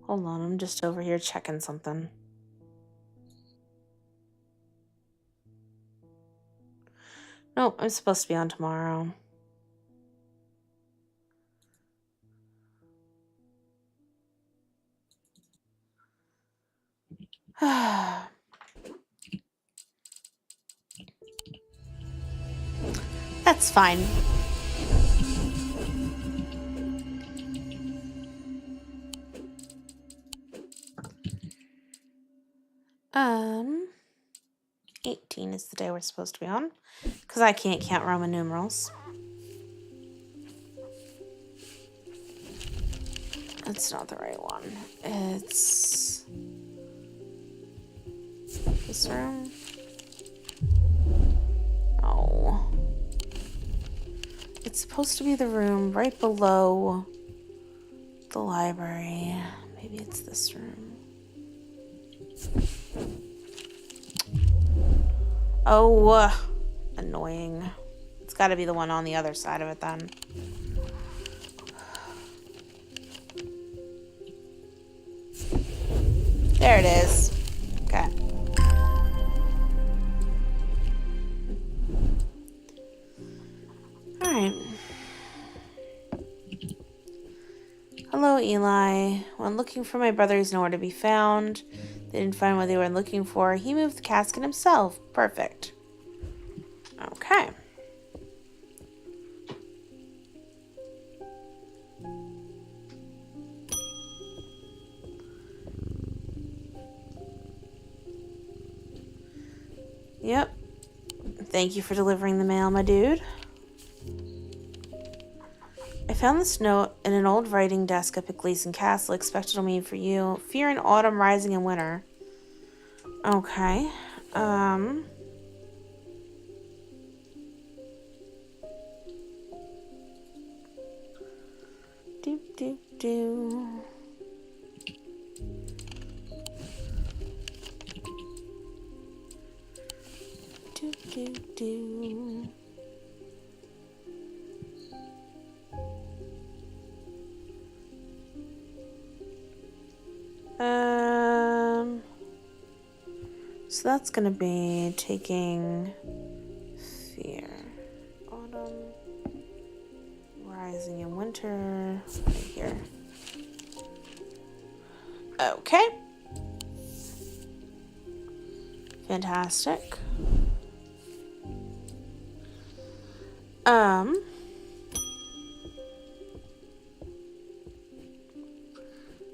Hold on, I'm just over here checking something. No, I'm supposed to be on tomorrow. That's fine. Um, 18 is the day we're supposed to be on, because I can't count Roman numerals. That's not the right one. It's this room. Oh. It's supposed to be the room right below the library. Maybe it's this room. Oh, annoying. It's got to be the one on the other side of it then. There it is. Okay. Alright. Hello, Eli. When looking for my brother, he's nowhere to be found. They didn't find what they were looking for. He moved the casket himself. Perfect. Okay. Yep. Thank you for delivering the mail, my dude. I found this note in an old writing desk up at Gleason Castle. Expected to mean for you. Fear in autumn, rising in winter. Okay. Do. Do. So that's gonna be taking fear. Autumn. Rising in winter. Right here. Okay. Fantastic.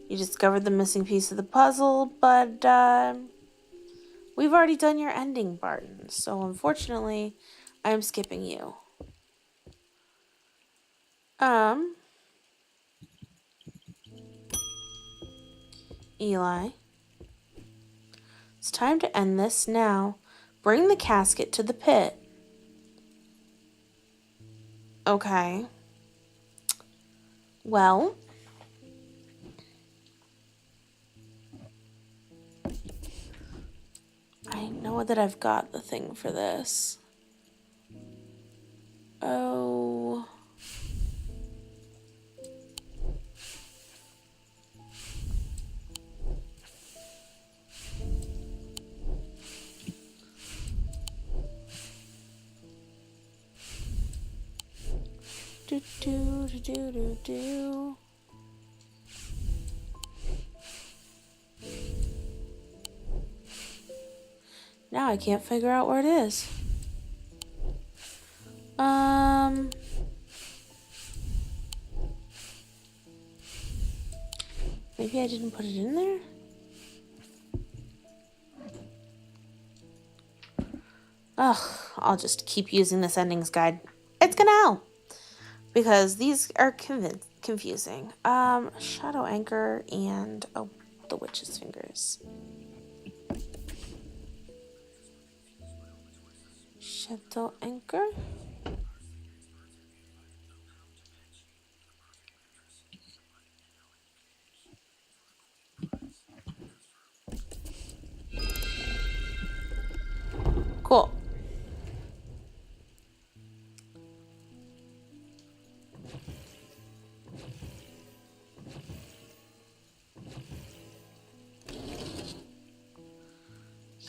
You discovered the missing piece of the puzzle, but we've already done your ending, Barton. So unfortunately, I'm skipping you. Eli. It's time to end this now. Bring the casket to the pit. Okay. Well, I know that I've got the thing for this. Oh. Do do do do do do. Now I can't figure out where it is. Maybe I didn't put it in there? Ugh, I'll just keep using this endings guide. It's gonna help. Because these are confusing. Shadow anchor and, oh, the witch's fingers. Shadow anchor. Cool.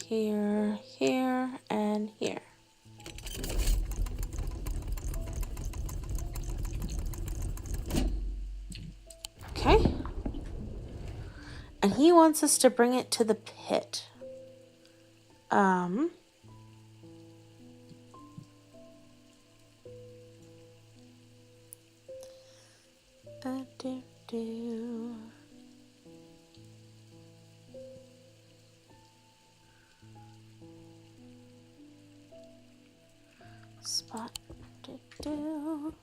Here, here, and here. Okay. And he wants us to bring it to the pit. Do. Spot. Do.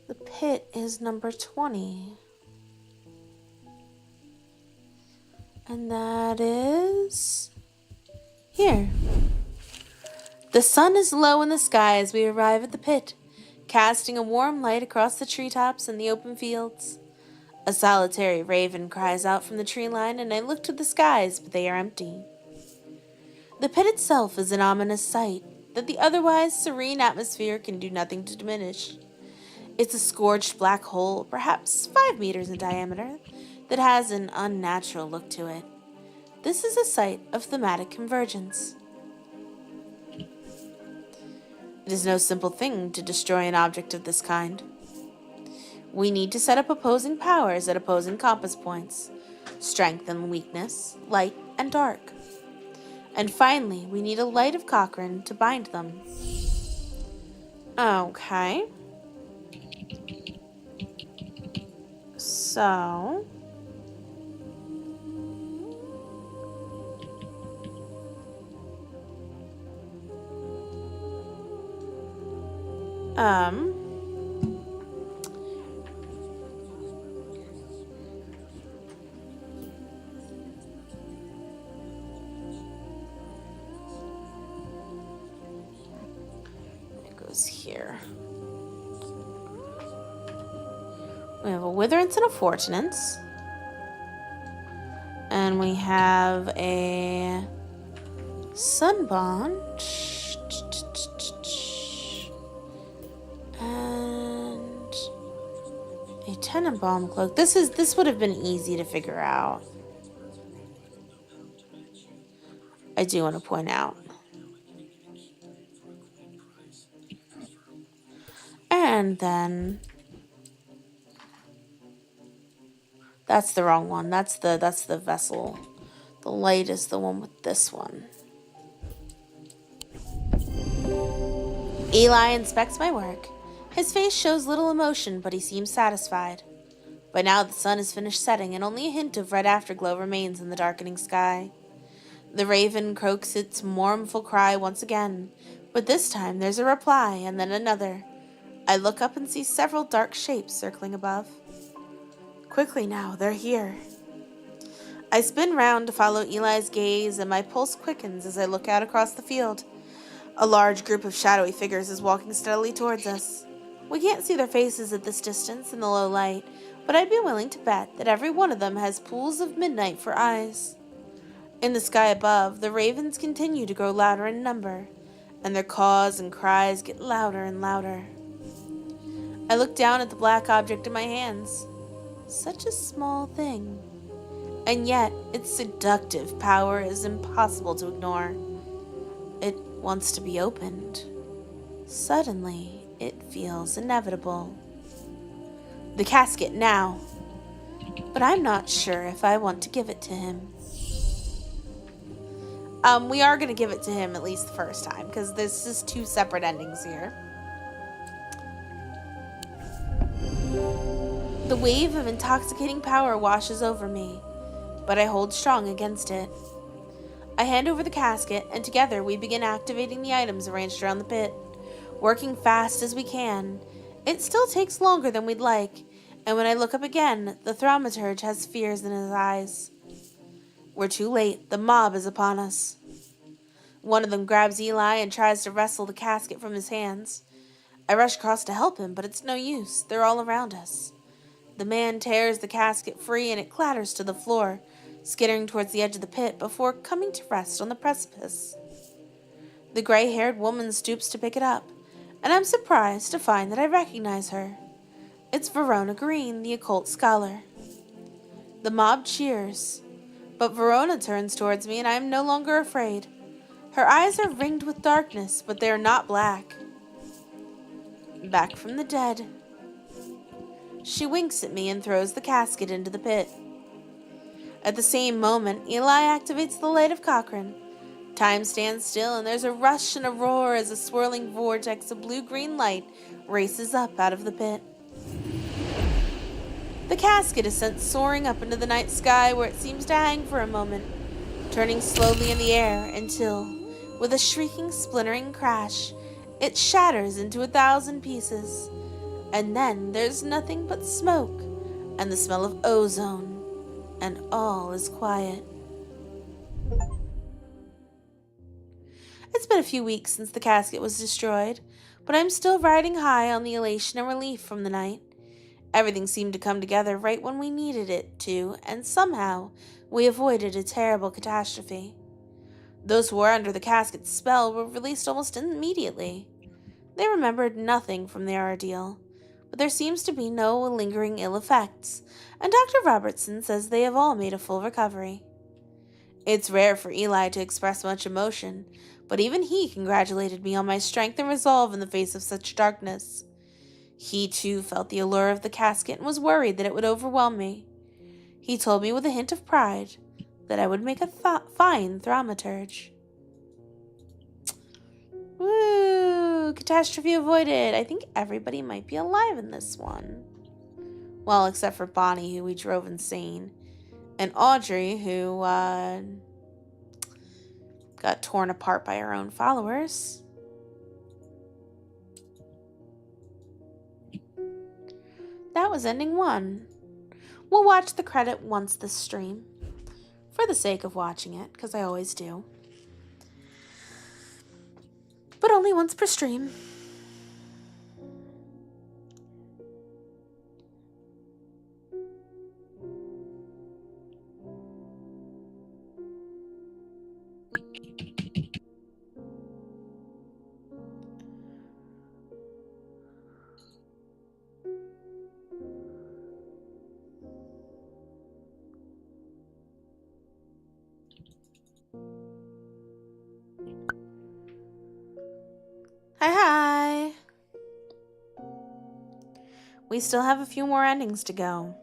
The pit is number 20. And that is here. The sun is low in the sky as we arrive at the pit, casting a warm light across the treetops and the open fields. A solitary raven cries out from the tree line, and I look to the skies, but they are empty. The pit itself is an ominous sight that the otherwise serene atmosphere can do nothing to diminish. It's a scorched black hole, perhaps 5 meters in diameter, that has an unnatural look to it. This is a site of thematic convergence. It is no simple thing to destroy an object of this kind. We need to set up opposing powers at opposing compass points, strength and weakness, light and dark. And finally, we need a light of Cochrane to bind them. Okay. So... It goes here. We have a Witherance and a Fortunance. And we have a Sunbond. And a Tenenbaum cloak. This would have been easy to figure out. I do want to point out. And then that's the wrong one. That's the vessel. The light is the one with this one. Eli inspects my work. His face shows little emotion, but he seems satisfied. By now the sun has finished setting, and only a hint of red afterglow remains in the darkening sky. The raven croaks its mournful cry once again, but this time there's a reply, and then another. I look up and see several dark shapes circling above. Quickly now, they're here. I spin round to follow Eli's gaze, and my pulse quickens as I look out across the field. A large group of shadowy figures is walking steadily towards us. We can't see their faces at this distance in the low light, but I'd be willing to bet that every one of them has pools of midnight for eyes. In the sky above, the ravens continue to grow louder in number, and their caws and cries get louder and louder. I look down at the black object in my hands. Such a small thing. And yet, its seductive power is impossible to ignore. It wants to be opened. Suddenly, it feels inevitable. The casket now. But I'm not sure if I want to give it to him. We are going to give it to him at least the first time, because this is two separate endings here. The wave of intoxicating power washes over me, but I hold strong against it. I hand over the casket, and together we begin activating the items arranged around the pit, working fast as we can. It still takes longer than we'd like, and when I look up again, the thaumaturge has fears in his eyes. We're too late. The mob is upon us. One of them grabs Eli and tries to wrestle the casket from his hands. I rush across to help him, but it's no use. They're all around us. The man tears the casket free and it clatters to the floor, skittering towards the edge of the pit before coming to rest on the precipice. The gray-haired woman stoops to pick it up, and I'm surprised to find that I recognize her. It's Verona Green, the occult scholar. The mob cheers, but Verona turns towards me and I am no longer afraid. Her eyes are ringed with darkness, but they are not black. Back from the dead. She winks at me and throws the casket into the pit. At the same moment, Eli activates the light of Cochrane. Time stands still and there's a rush and a roar as a swirling vortex of blue-green light races up out of the pit. The casket is sent soaring up into the night sky where it seems to hang for a moment, turning slowly in the air until, with a shrieking, splintering crash, it shatters into 1,000 pieces. And then there's nothing but smoke and the smell of ozone, and all is quiet. It's been a few weeks since the casket was destroyed, but I'm still riding high on the elation and relief from the night. Everything seemed to come together right when we needed it to, and somehow we avoided a terrible catastrophe. Those who were under the casket's spell were released almost immediately. They remembered nothing from their ordeal, but there seems to be no lingering ill effects, and Dr. Robertson says they have all made a full recovery. It's rare for Eli to express much emotion, but even he congratulated me on my strength and resolve in the face of such darkness. He, too, felt the allure of the casket and was worried that it would overwhelm me. He told me with a hint of pride that I would make a fine thaumaturge. Woo! Catastrophe avoided. I think everybody might be alive in this one. Well, except for Bonnie, who we drove insane. And Audrey, who got torn apart by her own followers. That was ending 1. We'll watch the credit once this stream, for the sake of watching it, because I always do. But only once per stream. Hi. We still have a few more endings to go.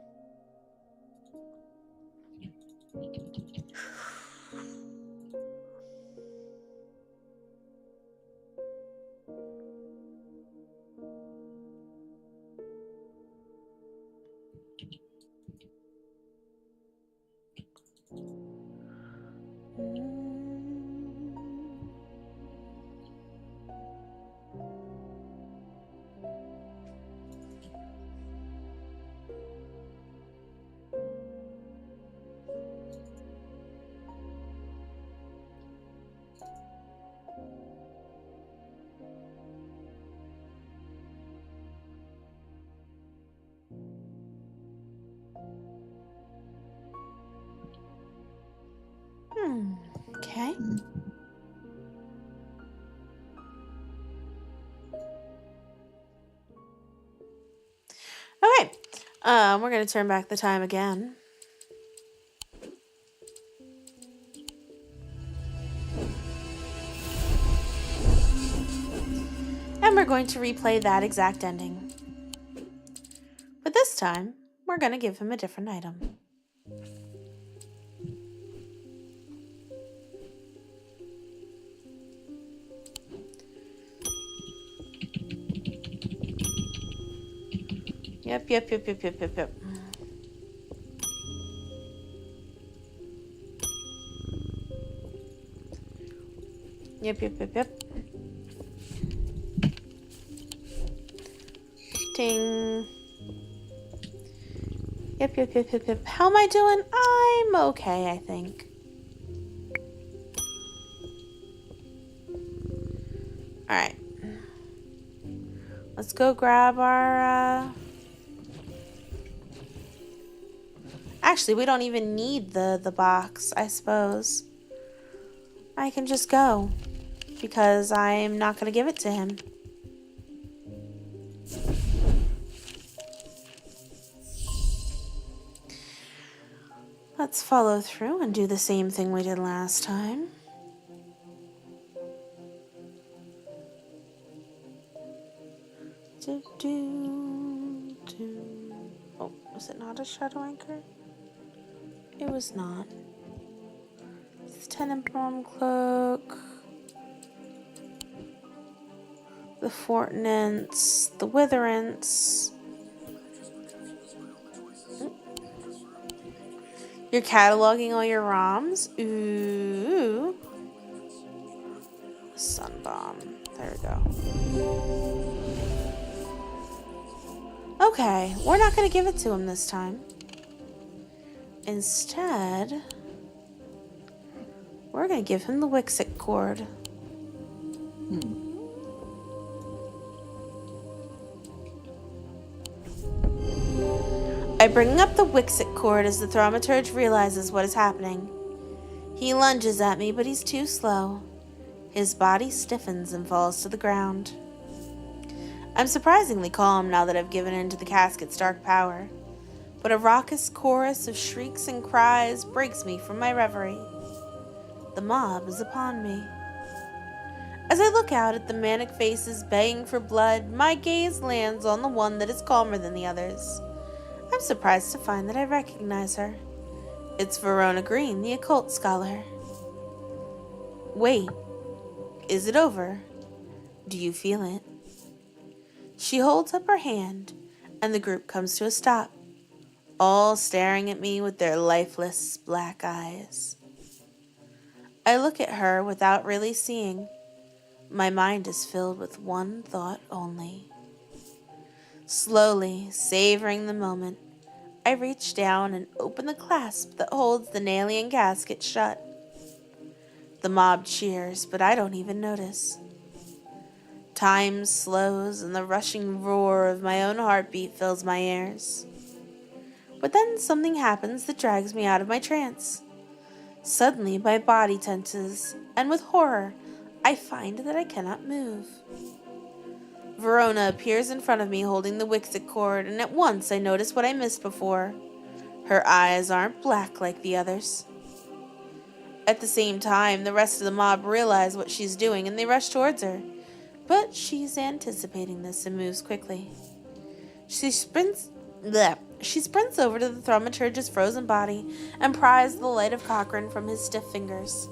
Okay. We're going to turn back the time again. And we're going to replay that exact ending. But this time, we're going to give him a different item. Yep. Yep. Ding. Yep. How am I doing? I'm okay, I think. Alright. Let's go grab our, Actually, we don't even need the box, I suppose. I can just go. Because I'm not going to give it to him. Let's follow through and do the same thing we did last time. Oh, was it not a shadow anchor? It was not. It's Tenenbaum cloak. The Fortnance. The Witherance. You're cataloging all your ROMs? Ooh. Sunbomb. There we go. Okay, we're not going to give it to him this time. Instead, we're going to give him the Wixit cord. I bring up the Wixit cord as the thaumaturge realizes what is happening. He lunges at me, but he's too slow. His body stiffens and falls to the ground. I'm surprisingly calm now that I've given in to the casket's dark power, but a raucous chorus of shrieks and cries breaks me from my reverie. The mob is upon me. As I look out at the manic faces begging for blood, my gaze lands on the one that is calmer than the others. I'm surprised to find that I recognize her. It's Verona Green, the occult scholar. Wait, is it over? Do you feel it? She holds up her hand, and the group comes to a stop, all staring at me with their lifeless black eyes. I look at her without really seeing. My mind is filled with one thought only. Slowly, savoring the moment, I reach down and open the clasp that holds the alien casket shut. The mob cheers, but I don't even notice. Time slows and the rushing roar of my own heartbeat fills my ears. But then something happens that drags me out of my trance. Suddenly my body tenses, and with horror, I find that I cannot move. Verona appears in front of me holding the Wixit cord, and at once I notice what I missed before. Her eyes aren't black like the others. At the same time, the rest of the mob realize what she's doing and they rush towards her. But she's anticipating this and moves quickly. She sprints over to the thaumaturge's frozen body and pries the light of Cochrane from his stiff fingers.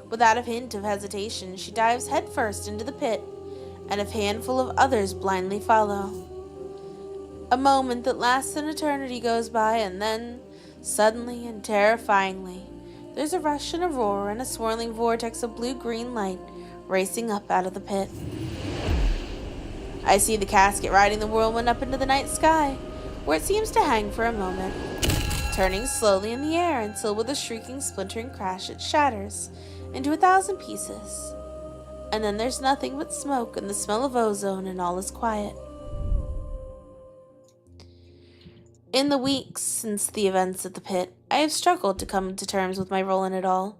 Without a hint of hesitation, she dives headfirst into the pit, and a handful of others blindly follow. A moment that lasts an eternity goes by, and then, suddenly and terrifyingly, there's a rush and a roar and a swirling vortex of blue-green light racing up out of the pit. I see the casket riding the whirlwind up into the night sky, where it seems to hang for a moment, turning slowly in the air until with a shrieking, splintering crash it shatters into 1,000 pieces. And then there's nothing but smoke and the smell of ozone, and all is quiet. In the weeks since the events at the pit, I have struggled to come to terms with my role in it all.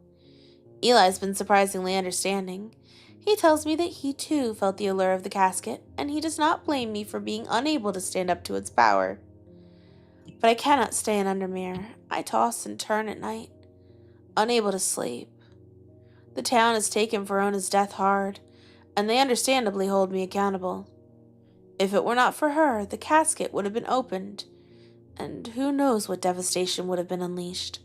Eli's been surprisingly understanding. He tells me that he too felt the allure of the casket, and he does not blame me for being unable to stand up to its power. But I cannot stay in Undermere. I toss and turn at night, unable to sleep. The town has taken Verona's death hard, and they understandably hold me accountable. If it were not for her, the casket would have been opened, and who knows what devastation would have been unleashed.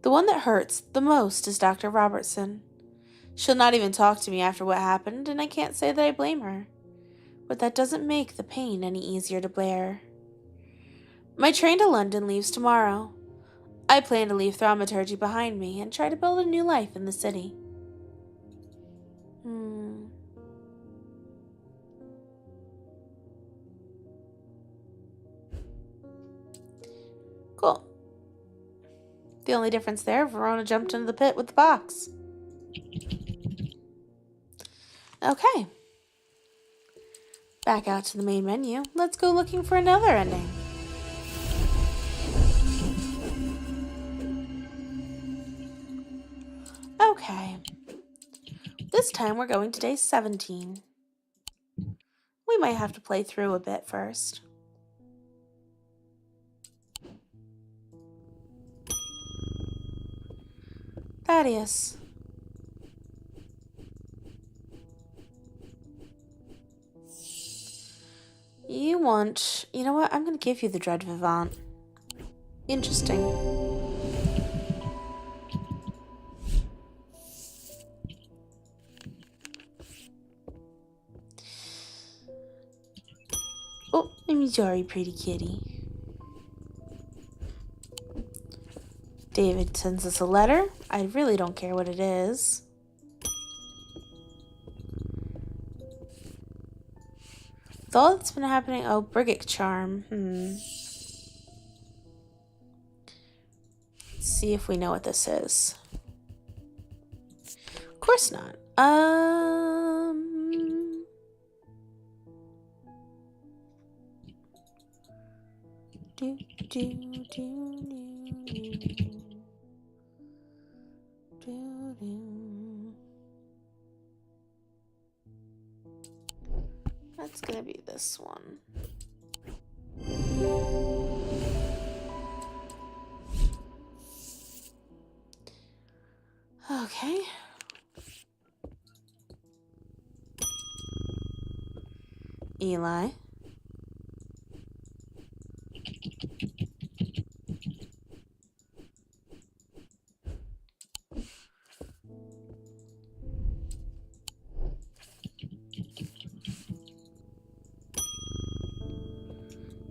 The one that hurts the most is Dr. Robertson. She'll not even talk to me after what happened, and I can't say that I blame her. But that doesn't make the pain any easier to bear. My train to London leaves tomorrow. I plan to leave thaumaturgy behind me and try to build a new life in the city. Cool. The only difference there, Verona jumped into the pit with the box. Okay. Back out to the main menu. Let's go looking for another ending. Okay. This time we're going to day 17. We might have to play through a bit first. Thaddeus. You know what? I'm going to give you the Dread Vivant. Interesting. Oh, I'm sorry, pretty kitty. David sends us a letter. I really don't care what it is. With all that's been happening, oh, Briggick Charm. Let's see if we know what this is. Of course not. That's gonna be this one. Okay. Eli.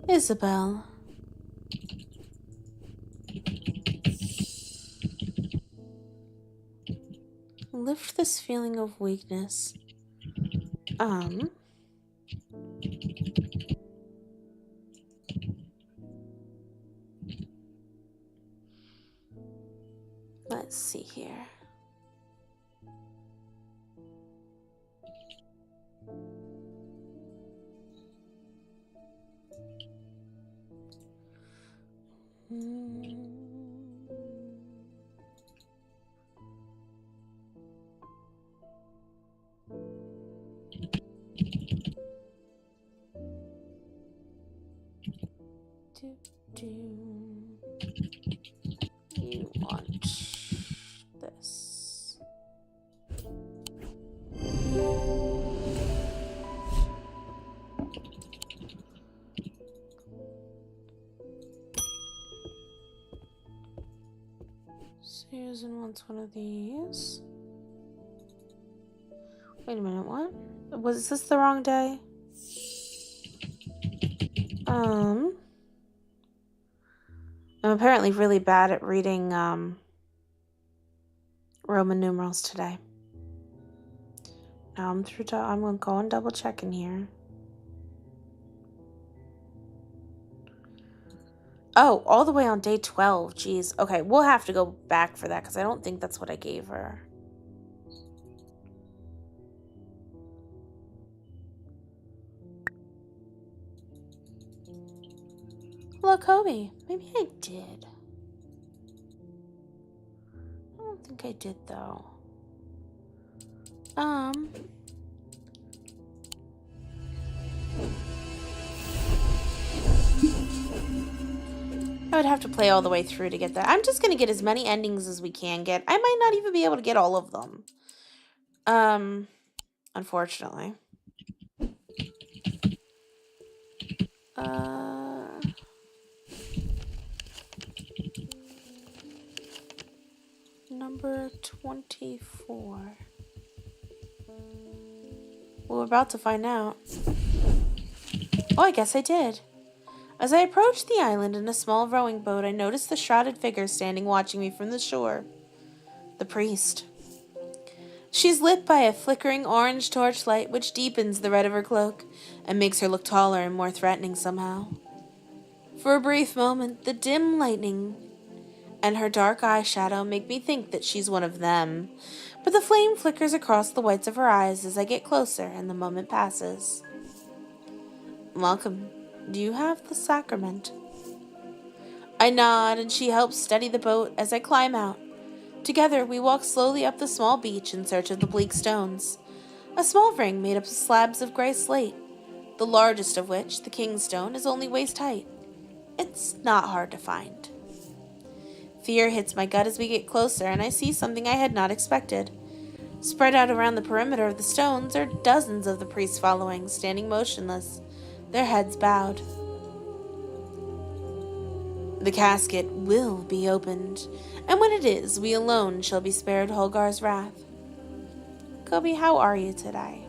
Isabel. Lift this feeling of weakness. Let's see here. You want this. Susan wants one of these. Wait a minute, what? Was this the wrong day? I'm apparently really bad at reading Roman numerals today. Now I'm gonna go and double check in here. Oh, all the way on day 12. Jeez. Okay, we'll have to go back for that because I don't think that's what I gave her. Hello, Kobe. Maybe I did. I don't think I did, though. I would have to play all the way through to get that. I'm just gonna get as many endings as we can get. I might not even be able to get all of them. Unfortunately. Number 24. Well, we're about to find out. Oh, I guess I did. As I approached the island in a small rowing boat, I noticed the shrouded figure standing watching me from the shore. The priest. She's lit by a flickering orange torchlight which deepens the red of her cloak and makes her look taller and more threatening somehow. For a brief moment, the dim lightning and her dark eyeshadow make me think that she's one of them, but the flame flickers across the whites of her eyes as I get closer and the moment passes. Welcome. Do you have the sacrament? I nod and she helps steady the boat as I climb out. Together we walk slowly up the small beach in search of the bleak stones. A small ring made up of slabs of gray slate, the largest of which, the king's stone, is only waist height. It's not hard to find. Fear hits my gut as we get closer and I see something I had not expected. Spread out around the perimeter of the stones are dozens of the priest's following, standing motionless, their heads bowed. The casket will be opened, and when it is, we alone shall be spared Holgar's wrath. Kobe, how are you today?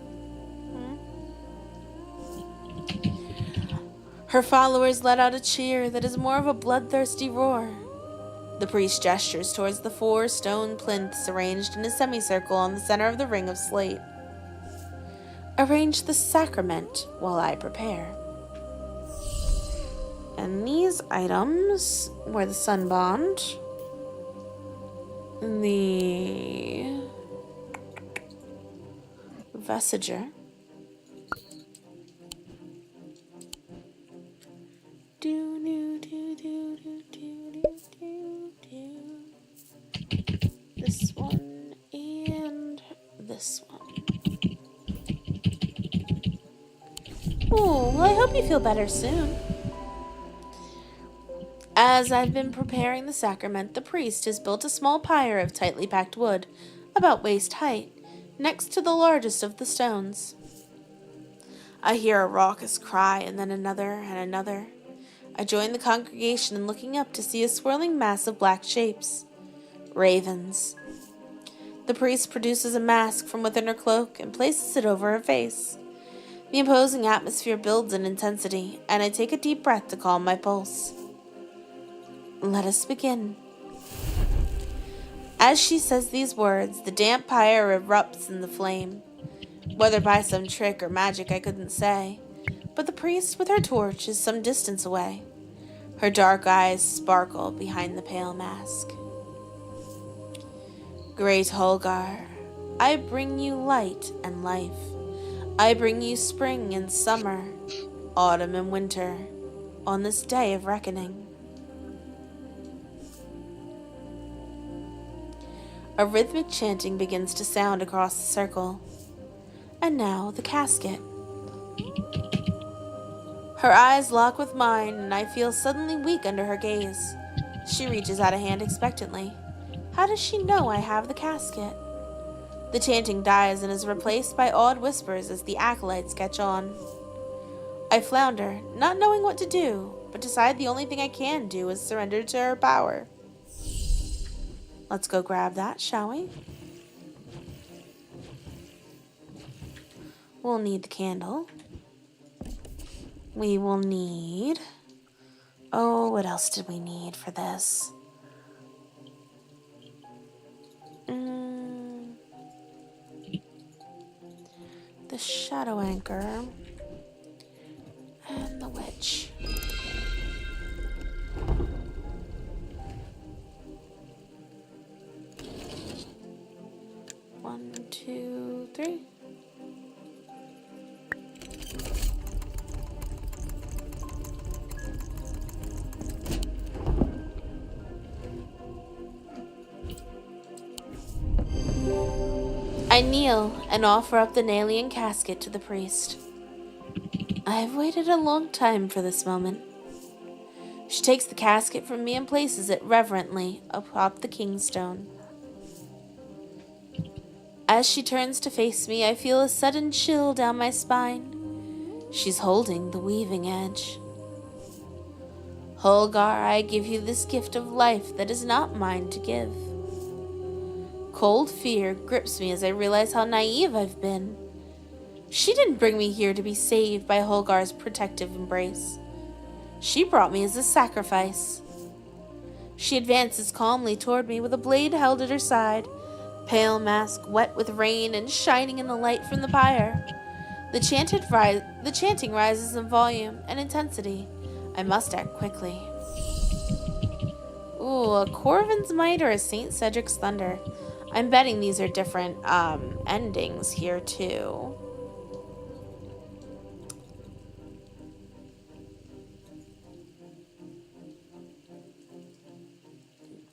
Her followers let out a cheer that is more of a bloodthirsty roar. The priest gestures towards the 4 stone plinths arranged in a semicircle on the center of the ring of slate. Arrange the sacrament while I prepare. And these items were the sunbond, the vesiger, this one and this one. Oh, well, I hope you feel better soon. As I've been preparing the sacrament, the priest has built a small pyre of tightly packed wood, about waist height, next to the largest of the stones. I hear a raucous cry and then another and another. I join the congregation in looking up to see a swirling mass of black shapes. Ravens. The priest produces a mask from within her cloak and places it over her face. The imposing atmosphere builds in intensity, and I take a deep breath to calm my pulse. Let us begin. As she says these words, the damp pyre erupts in the flame. Whether by some trick or magic I couldn't say, but the priest with her torch is some distance away. Her dark eyes sparkle behind the pale mask. Great Holgar, I bring you light and life. I bring you spring and summer, autumn and winter, on this day of reckoning. A rhythmic chanting begins to sound across the circle. And now the casket. Her eyes lock with mine, and I feel suddenly weak under her gaze. She reaches out a hand expectantly. How does she know I have the casket? The chanting dies and is replaced by awed whispers as the acolytes catch on. I flounder, not knowing what to do, but decide the only thing I can do is surrender to her power. Let's go grab that, shall we? We'll need the candle. We will need... Oh, what else did we need for this? The shadow anchor. And the witch. One, two, three. I kneel and offer up the Nalian casket to the priest. I have waited a long time for this moment. She takes the casket from me and places it reverently atop the kingstone. As she turns to face me, I feel a sudden chill down my spine. She's holding the weaving edge. Holgar, I give you this gift of life that is not mine to give. Cold fear grips me as I realize how naive I've been. She didn't bring me here to be saved by Holgar's protective embrace. She brought me as a sacrifice. She advances calmly toward me with a blade held at her side, pale mask wet with rain and shining in the light from the pyre. The chanting rises in volume and intensity. I must act quickly. Ooh, a Corvin's Might or a St. Cedric's Thunder. I'm betting these are different endings here too.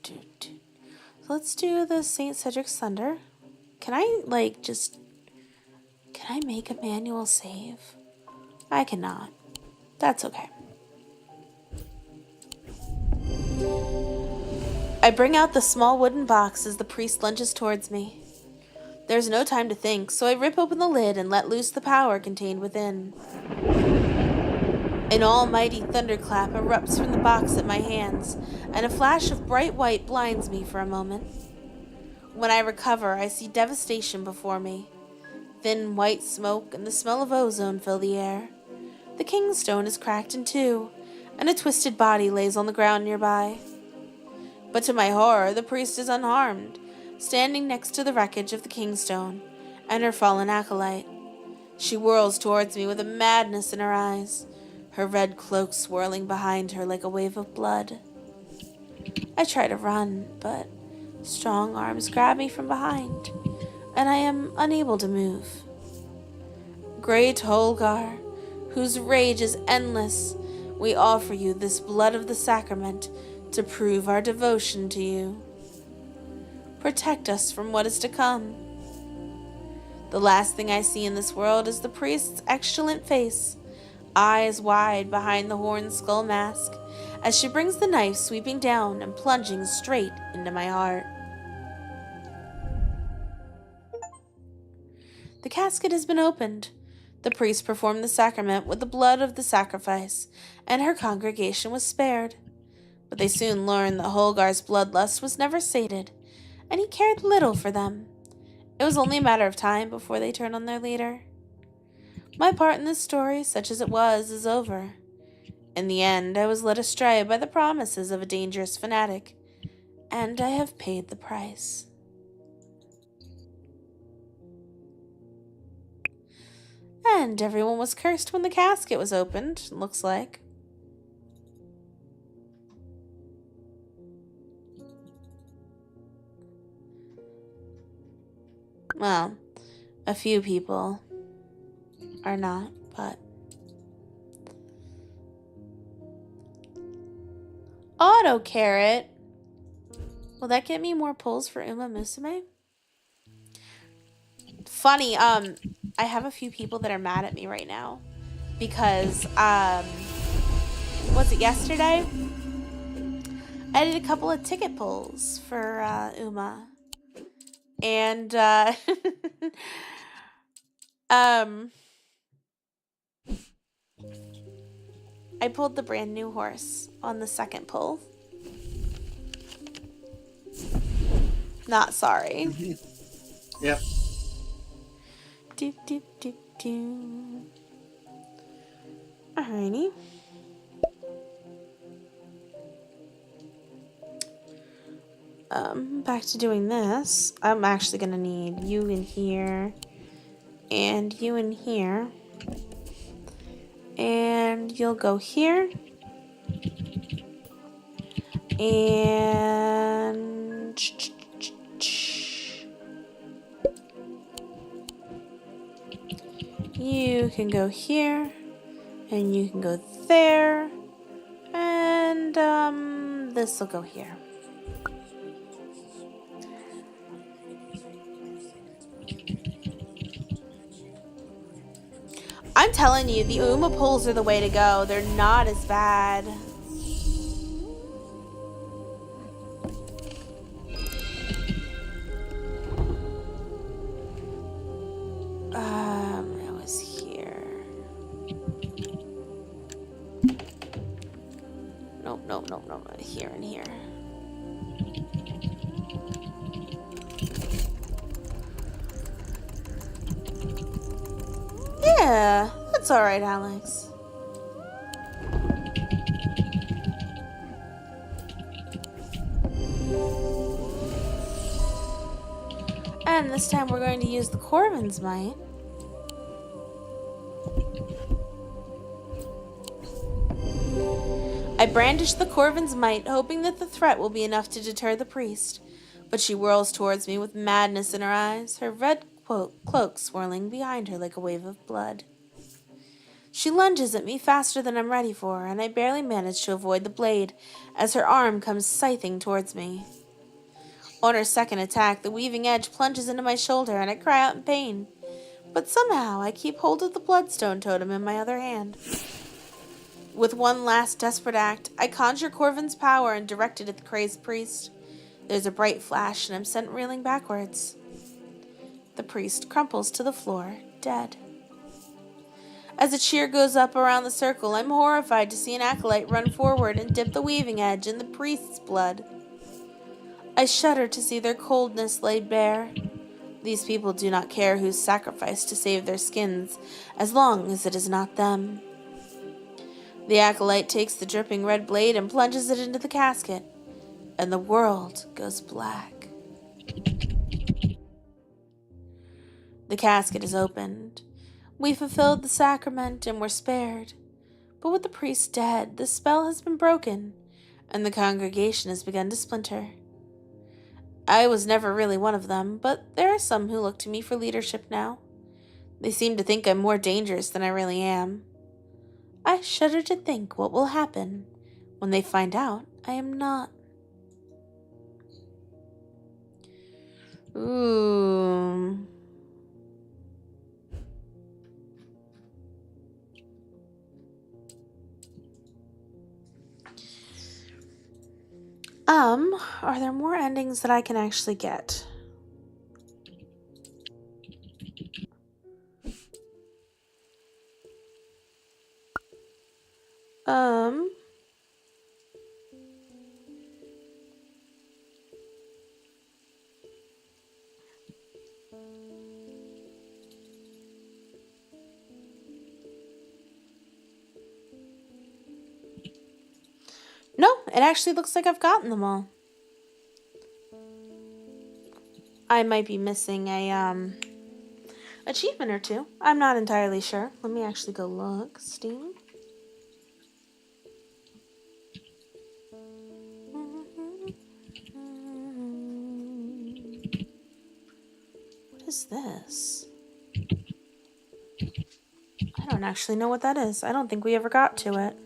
So let's do the St. Cedric's Thunder. Can I can I make a manual save? I cannot. That's okay. I bring out the small wooden box as the priest lunges towards me. There's no time to think, so I rip open the lid and let loose the power contained within. An almighty thunderclap erupts from the box at my hands, and a flash of bright white blinds me for a moment. When I recover, I see devastation before me. Thin white smoke and the smell of ozone fill the air. The kingstone is cracked in two, and a twisted body lays on the ground nearby. But to my horror, the priest is unharmed, standing next to the wreckage of the kingstone and her fallen acolyte. She whirls towards me with a madness in her eyes, her red cloak swirling behind her like a wave of blood. I try to run, but strong arms grab me from behind, and I am unable to move. Great Holgar, whose rage is endless, we offer you this blood of the sacrament to prove our devotion to you. Protect us from what is to come. The last thing I see in this world is the priest's exultant face, eyes wide behind the horned skull mask, as she brings the knife sweeping down and plunging straight into my heart. The casket has been opened. The priest performed the sacrament with the blood of the sacrifice, and her congregation was spared. But they soon learned that Holgar's bloodlust was never sated, and he cared little for them. It was only a matter of time before they turned on their leader. My part in this story, such as it was, is over. In the end, I was led astray by the promises of a dangerous fanatic, and I have paid the price. And everyone was cursed when the casket was opened, looks like. Well, a few people are not, but... Auto carrot! Will that get me more pulls for Uma Musume? Funny, I have a few people that are mad at me right now because, was it yesterday? I did a couple of ticket pulls for Uma, and I pulled the brand new horse on the second pull. Not sorry. Yep. Do, do, do, do. Alrighty. Back to doing this. I'm actually gonna need you in here, and you in here, and you'll go here, and you can go here, and you can go there, and this will go here. I'm telling you, the Uma pulls are the way to go. They're not as bad. It was here. Nope. Here and here. Yeah, that's alright, Alex. And this time we're going to use the Corvin's Might. I brandish the Corvin's Might, hoping that the threat will be enough to deter the priest. But she whirls towards me with madness in her eyes, her red cloak swirling behind her like a wave of blood. She lunges at me faster than I'm ready for, and I barely manage to avoid the blade as her arm comes scything towards me. On her second attack, the weaving edge plunges into my shoulder, and I cry out in pain. But somehow I keep hold of the bloodstone totem in my other hand. With one last desperate act, I conjure Corvin's power and direct it at the crazed priest. There's a bright flash, and I'm sent reeling backwards. The priest crumples to the floor, dead. As a cheer goes up around the circle, I'm horrified to see an acolyte run forward and dip the weaving edge in the priest's blood. I shudder to see their coldness laid bare. These people do not care who's sacrificed to save their skins, as long as it is not them. The acolyte takes the dripping red blade and plunges it into the casket, and the world goes black. The casket is opened. We fulfilled the sacrament and were spared. But with the priest dead, the spell has been broken, and the congregation has begun to splinter. I was never really one of them, but there are some who look to me for leadership now. They seem to think I'm more dangerous than I really am. I shudder to think what will happen when they find out I am not. Ooh. Are there more endings that I can actually get? No, it actually looks like I've gotten them all. I might be missing a, achievement or two. I'm not entirely sure. Let me actually go look. Steam. What is this? I don't actually know what that is. I don't think we ever got to it.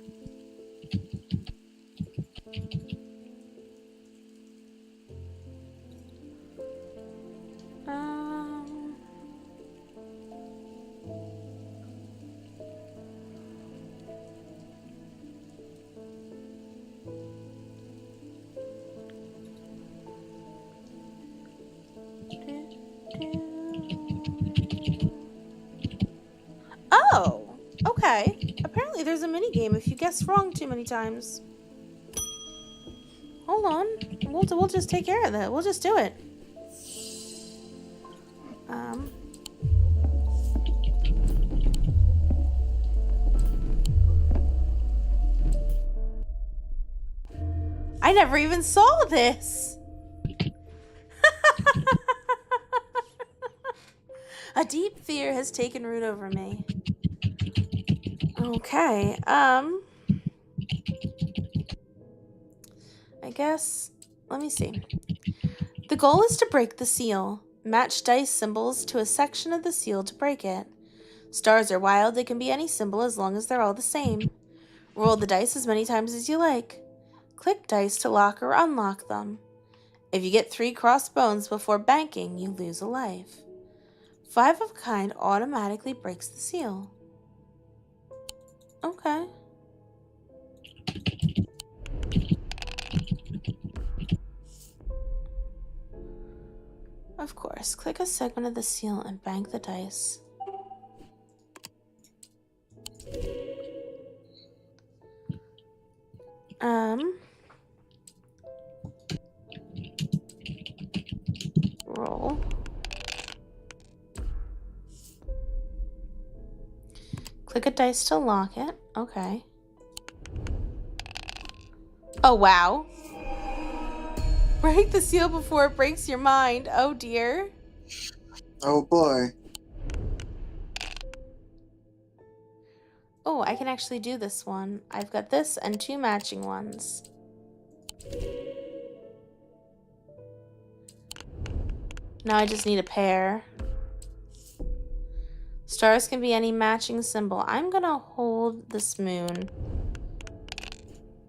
Oh, okay. Apparently there's a minigame if you guess wrong too many times. Hold on. We'll just take care of that. We'll just do it. I never even saw this. A deep fear has taken root over me. Okay, I guess, let me see. The goal is to break the seal. Match dice symbols to a section of the seal to break it. Stars are wild, they can be any symbol as long as they're all the same. Roll the dice as many times as you like. Click dice to lock or unlock them. If you get 3 crossbones before banking, you lose a life. 5 of a kind automatically breaks the seal. Okay. Of course. Click a segment of the seal and bank the dice. Roll. Click a dice to lock it. Okay. Oh, wow. Break the seal before it breaks your mind. Oh, dear. Oh boy. Oh, I can actually do this one. I've got this and 2 matching ones. Now I just need a pair. Stars can be any matching symbol. I'm gonna hold this moon.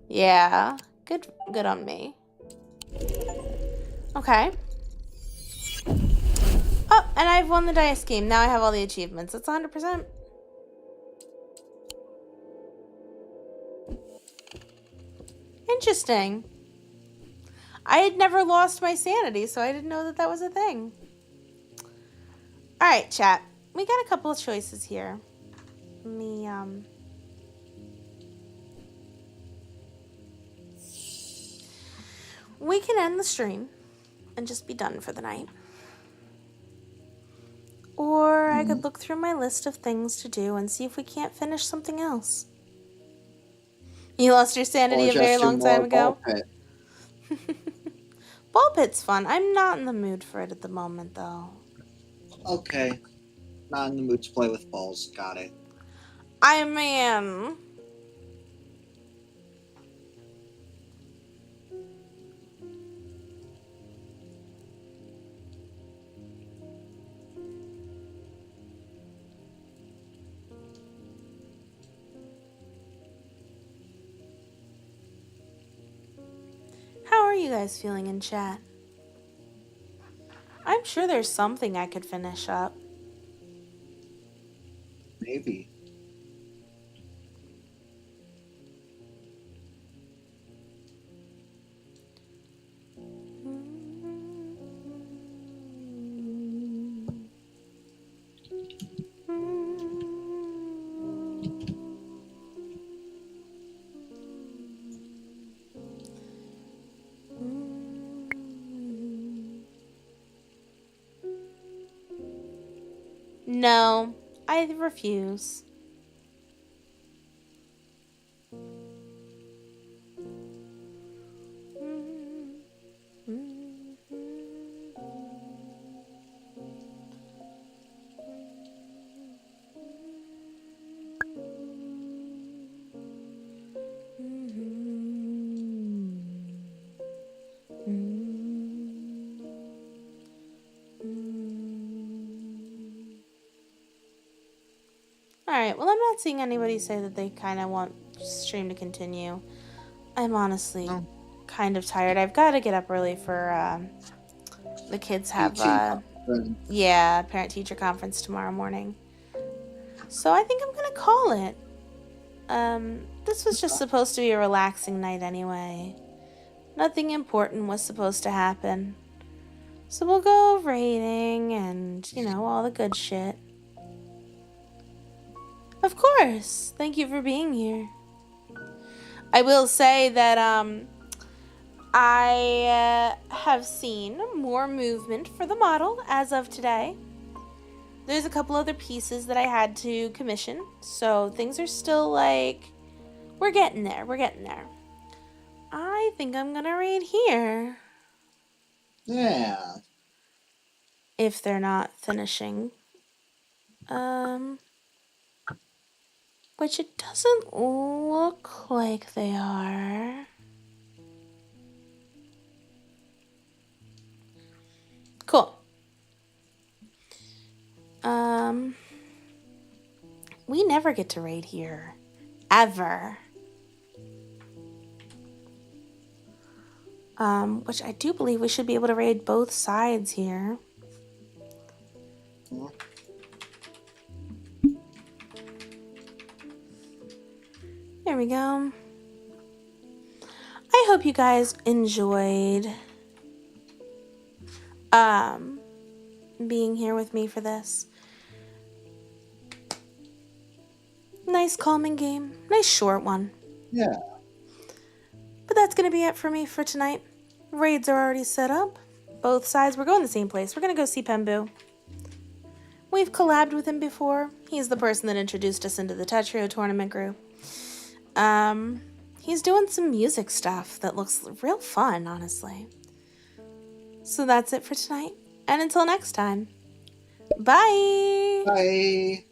Yeah, good on me. Okay. Oh, and I've won the dice game. Now I have all the achievements. It's 100%. Interesting. I had never lost my sanity, so I didn't know that was a thing. All right, chat. We got a couple of choices here. We can end the stream and just be done for the night. Or I could look through my list of things to do and see if we can't finish something else. You lost your sanity a very long time ago? Ball pit. Ball pit's fun. I'm not in the mood for it at the moment, though. Okay. Not in the mood to play with balls. Got it. I am. How are you guys feeling in chat? I'm sure there's something I could finish up. Maybe. No, I refuse. Alright, well, I'm not seeing anybody say that they kind of want stream to continue. I'm honestly kind of tired. I've got to get up early for the kids have parent-teacher conference tomorrow morning. So I think I'm going to call it. This was just supposed to be a relaxing night anyway. Nothing important was supposed to happen. So we'll go raiding and, all the good shit. Of course. Thank you for being here. I will say that I have seen more movement for the model as of today. There's a couple other pieces that I had to commission, so things are still we're getting there. I think I'm gonna raid here. Yeah. If they're not finishing. Which it doesn't look like they are. Cool. We never get to raid here. Ever. Which I do believe we should be able to raid both sides here. we go. I hope you guys enjoyed being here with me for this. Nice calming game. Nice short one. Yeah. But that's going to be it for me for tonight. Raids are already set up. Both sides. We're going the same place. We're going to go see Pembu. We've collabed with him before. He's the person that introduced us into the Tetrio tournament group. He's doing some music stuff that looks real fun, honestly. So that's it for tonight. And until next time, bye! Bye.